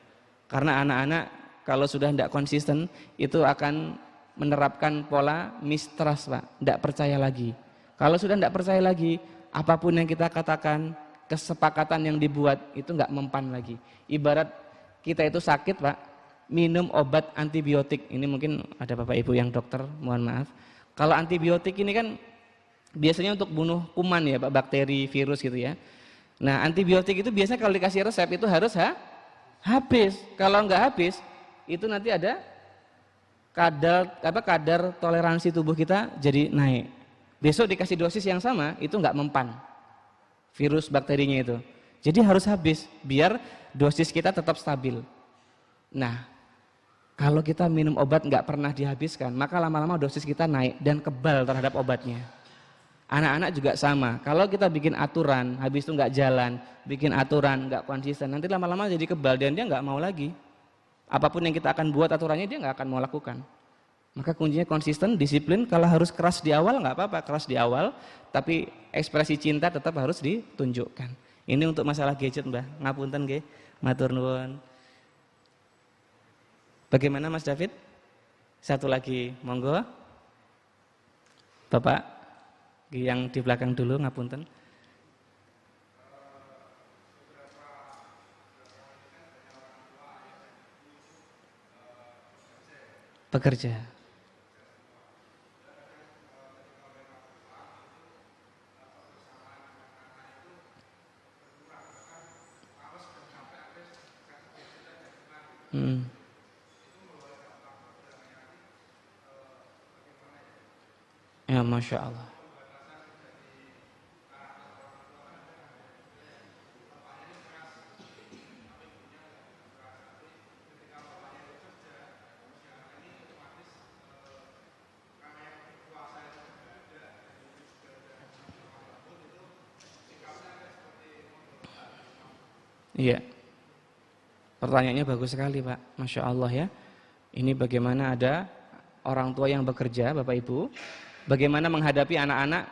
Karena anak-anak kalau sudah tidak konsisten itu akan menerapkan pola mistrust Pak, tidak percaya lagi. Kalau sudah tidak percaya lagi, apapun yang kita katakan, kesepakatan yang dibuat itu nggak mempan lagi. Ibarat kita itu sakit Pak, minum obat antibiotik. Ini mungkin ada Bapak Ibu yang dokter, mohon maaf. Kalau antibiotik ini kan biasanya untuk bunuh kuman ya Pak, bakteri, virus gitu ya. Nah antibiotik itu biasanya kalau dikasih resep itu harus habis. Kalau nggak habis, itu nanti ada kadar toleransi tubuh kita jadi naik. Besok dikasih dosis yang sama itu nggak mempan virus bakterinya itu. Jadi harus habis biar dosis kita tetap stabil. Nah, kalau kita minum obat nggak pernah dihabiskan, maka lama-lama dosis kita naik dan kebal terhadap obatnya. Anak-anak juga sama. Kalau kita bikin aturan, habis itu nggak jalan, bikin aturan nggak konsisten, nanti lama-lama jadi kebal dan dia nggak mau lagi. Apapun yang kita akan buat aturannya dia nggak akan mau lakukan. Maka kuncinya konsisten, disiplin. Kalau harus keras di awal nggak apa-apa, keras di awal, tapi ekspresi cinta tetap harus ditunjukkan. Ini untuk masalah gadget Mbah. Ngapunten nggih, matur nuwun. Bagaimana Mas David? Satu lagi, monggo. Bapak yang di belakang dulu, ngapunten. Bekerja. Ya Masya Allah. Iya. Pertanyaannya bagus sekali Pak, Masya Allah ya. Ini bagaimana ada orang tua yang bekerja Bapak Ibu, bagaimana menghadapi anak-anak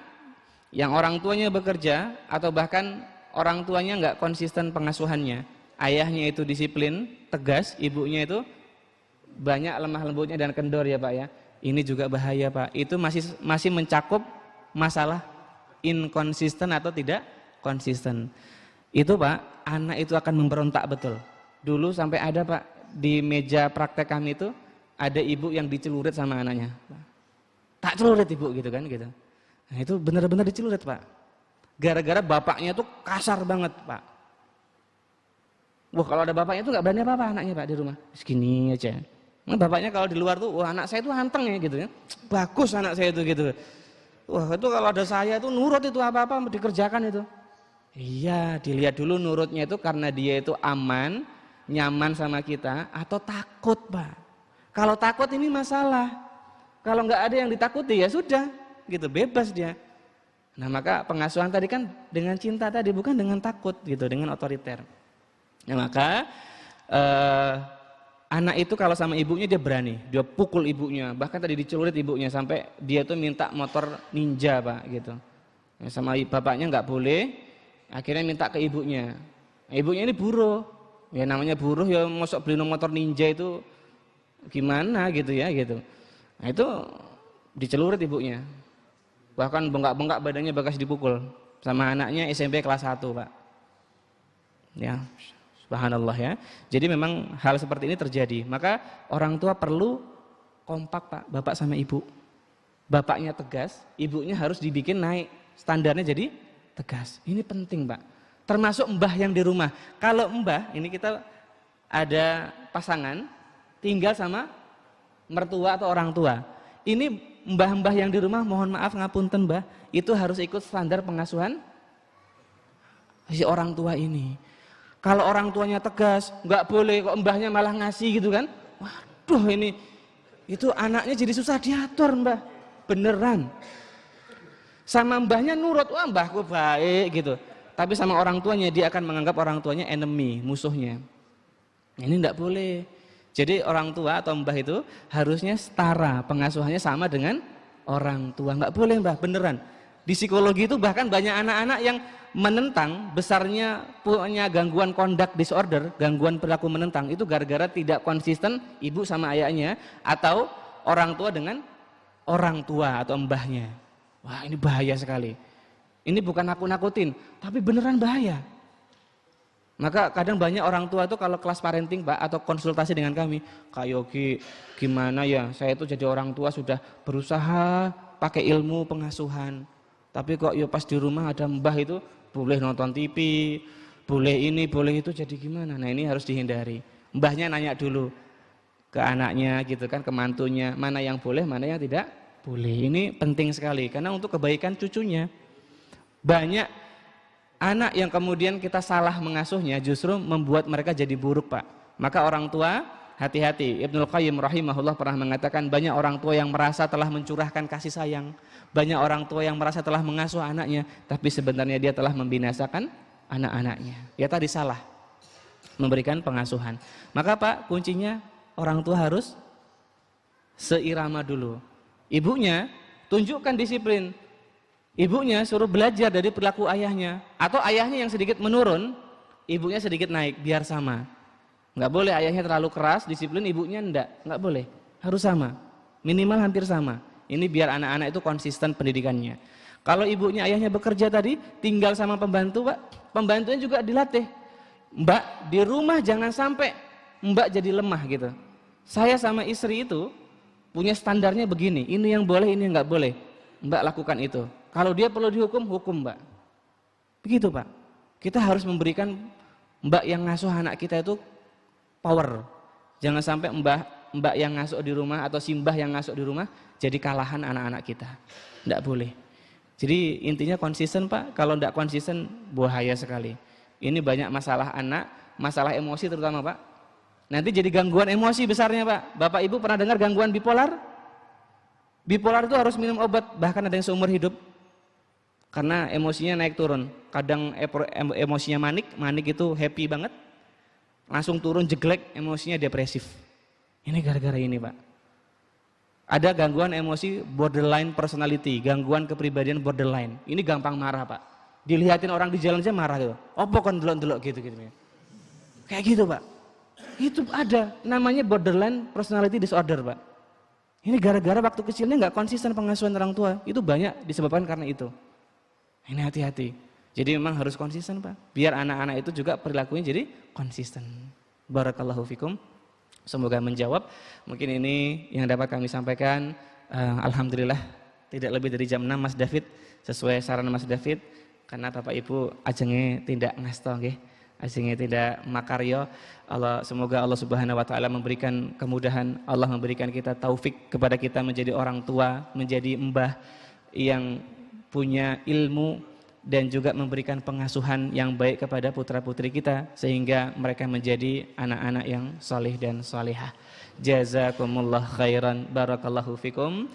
yang orang tuanya bekerja atau bahkan orang tuanya nggak konsisten pengasuhannya. Ayahnya itu disiplin, tegas, ibunya itu banyak lemah lembutnya dan kendor ya Pak ya. Ini juga bahaya Pak. Itu masih mencakup masalah inkonsisten atau tidak konsisten. Itu Pak, anak itu akan memberontak betul. Dulu sampai ada Pak di meja praktek kami itu ada ibu yang dicelurit sama anaknya. Tak celurit ibu gitu kan gitu. Nah itu benar-benar dicelurit Pak. Gara-gara bapaknya tuh kasar banget Pak. Wah kalau ada bapaknya tuh nggak berani apa-apa anaknya Pak di rumah. Segini aja. Nah, bapaknya kalau di luar tuh, wah anak saya tuh anteng ya gitu ya. Bagus anak saya itu gitu. Wah itu kalau ada saya tuh nurut itu apa-apa dikerjakan itu. Iya dilihat dulu nurutnya itu karena dia itu aman, nyaman sama kita atau takut Pak. Kalau takut ini masalah. Kalau nggak ada yang ditakuti ya sudah gitu bebas dia. Nah maka pengasuhan tadi kan dengan cinta tadi bukan dengan takut gitu, dengan otoriter. Nah maka anak itu kalau sama ibunya dia berani, dia pukul ibunya, bahkan tadi dicelurit ibunya sampai dia tuh minta motor ninja Pak gitu. Nah, sama bapaknya nggak boleh, akhirnya minta ke ibunya. Nah, ibunya ini buruh, ya namanya buruh ya mosok beli motor ninja itu gimana gitu ya gitu. Nah itu dicelurit ibunya, bahkan bengkak-bengkak badannya bekas dipukul sama anaknya SMP kelas 1 Pak. Ya. Subhanallah ya. Jadi memang hal seperti ini terjadi. Maka orang tua perlu kompak Pak, bapak sama ibu. Bapaknya tegas, ibunya harus dibikin naik. Standarnya jadi tegas. Ini penting Pak. Termasuk mbah yang di rumah. Kalau mbah, ini kita ada pasangan tinggal sama mertua atau orang tua. Ini mbah-mbah yang di rumah, mohon maaf ngapunten mbah, itu harus ikut standar pengasuhan si orang tua ini. Kalau orang tuanya tegas, nggak boleh, kok mbahnya malah ngasih gitu kan. Waduh ini, itu anaknya jadi susah diatur mbah, beneran. Sama mbahnya nurut, wah mbahku baik gitu. Tapi sama orang tuanya, dia akan menganggap orang tuanya enemy, musuhnya. Ini nggak boleh. Jadi orang tua atau mbah itu harusnya setara, pengasuhannya sama dengan orang tua. Nggak boleh mbah, beneran. Di psikologi itu bahkan banyak anak-anak yang menentang besarnya punya gangguan conduct disorder, gangguan perilaku menentang itu gara-gara tidak konsisten ibu sama ayahnya atau orang tua dengan orang tua atau mbahnya. Wah, ini bahaya sekali. Ini bukan nakut-nakutin, tapi beneran bahaya. Maka kadang banyak orang tua itu kalau kelas parenting Pak atau konsultasi dengan kami, Kak Yogi gimana ya, saya itu jadi orang tua sudah berusaha pakai ilmu pengasuhan. Tapi kok ya pas di rumah ada mbah itu boleh nonton TV, boleh ini, boleh itu, jadi gimana? Nah ini harus dihindari. Mbahnya nanya dulu ke anaknya gitu kan, ke mantunya, mana yang boleh, mana yang tidak boleh. Ini penting sekali karena untuk kebaikan cucunya. Banyak anak yang kemudian kita salah mengasuhnya justru membuat mereka jadi buruk Pak. Maka orang tua hati-hati. Ibnul Qayyim rahimahullah pernah mengatakan banyak orang tua yang merasa telah mencurahkan kasih sayang. Banyak orang tua yang merasa telah mengasuh anaknya, tapi sebenarnya dia telah membinasakan anak-anaknya. Ya tadi salah memberikan pengasuhan. Maka Pak kuncinya orang tua harus seirama dulu. Ibunya tunjukkan disiplin. Ibunya suruh belajar dari perilaku ayahnya. Atau ayahnya yang sedikit menurun, ibunya sedikit naik, biar sama. Nggak boleh ayahnya terlalu keras, disiplin, ibunya nggak boleh. Harus sama, minimal hampir sama. Ini biar anak-anak itu konsisten pendidikannya. Kalau ibunya ayahnya bekerja tadi, tinggal sama pembantu Pak, pembantunya juga dilatih. Mbak, di rumah jangan sampai Mbak jadi lemah gitu. Saya sama istri itu punya standarnya begini, ini yang boleh, ini yang nggak boleh. Mbak lakukan itu. Kalau dia perlu dihukum, hukum Mbak. Begitu Pak. Kita harus memberikan Mbak yang ngasuh anak kita itu power. Jangan sampai Mbak yang ngasuh di rumah atau si Mbah yang ngasuh di rumah jadi kalahan anak-anak kita. Nggak boleh. Jadi intinya konsisten Pak. Kalau nggak konsisten bahaya sekali. Ini banyak masalah anak, masalah emosi terutama Pak. Nanti jadi gangguan emosi besarnya Pak. Bapak Ibu pernah dengar gangguan bipolar? Bipolar itu harus minum obat, bahkan ada yang seumur hidup. Karena emosinya naik turun. Kadang emosinya manik itu happy banget. Langsung turun jeglek, emosinya depresif. Ini gara-gara ini Pak. Ada gangguan emosi borderline personality, gangguan kepribadian borderline. Ini gampang marah Pak. Dilihatin orang di jalan aja marah gitu. Opo kon delok-delok gitu-gitu. Kayak gitu Pak. Itu ada, namanya borderline personality disorder Pak. Ini gara-gara waktu kecilnya nggak konsisten pengasuhan orang tua. Itu banyak disebabkan karena itu. Ini hati-hati. Jadi memang harus konsisten Pak. Biar anak-anak itu juga perilakunya jadi konsisten. Barakallahu fikum. Semoga menjawab. Mungkin ini yang dapat kami sampaikan. Alhamdulillah tidak lebih dari jam 6 Mas David. Sesuai saran Mas David. Karena Bapak Ibu ajenge tidak ngasto nggih. Ajenge tidak makaryo. Semoga Allah Subhanahu wa taala memberikan kemudahan. Allah memberikan kita taufik kepada kita menjadi orang tua, menjadi mbah yang punya ilmu dan juga memberikan pengasuhan yang baik kepada putra-putri kita sehingga mereka menjadi anak-anak yang saleh dan salihah. Jazakumullah khairan, barakallahu fikum.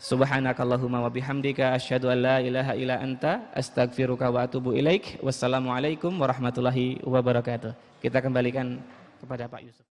Subhanakallahumma wa bihamdika asyhadu an la ilaha illa anta astaghfiruka wa atubu ilaik. Wassalamualaikum warahmatullahi wabarakatuh. Kita kembalikan kepada Pak Yusuf.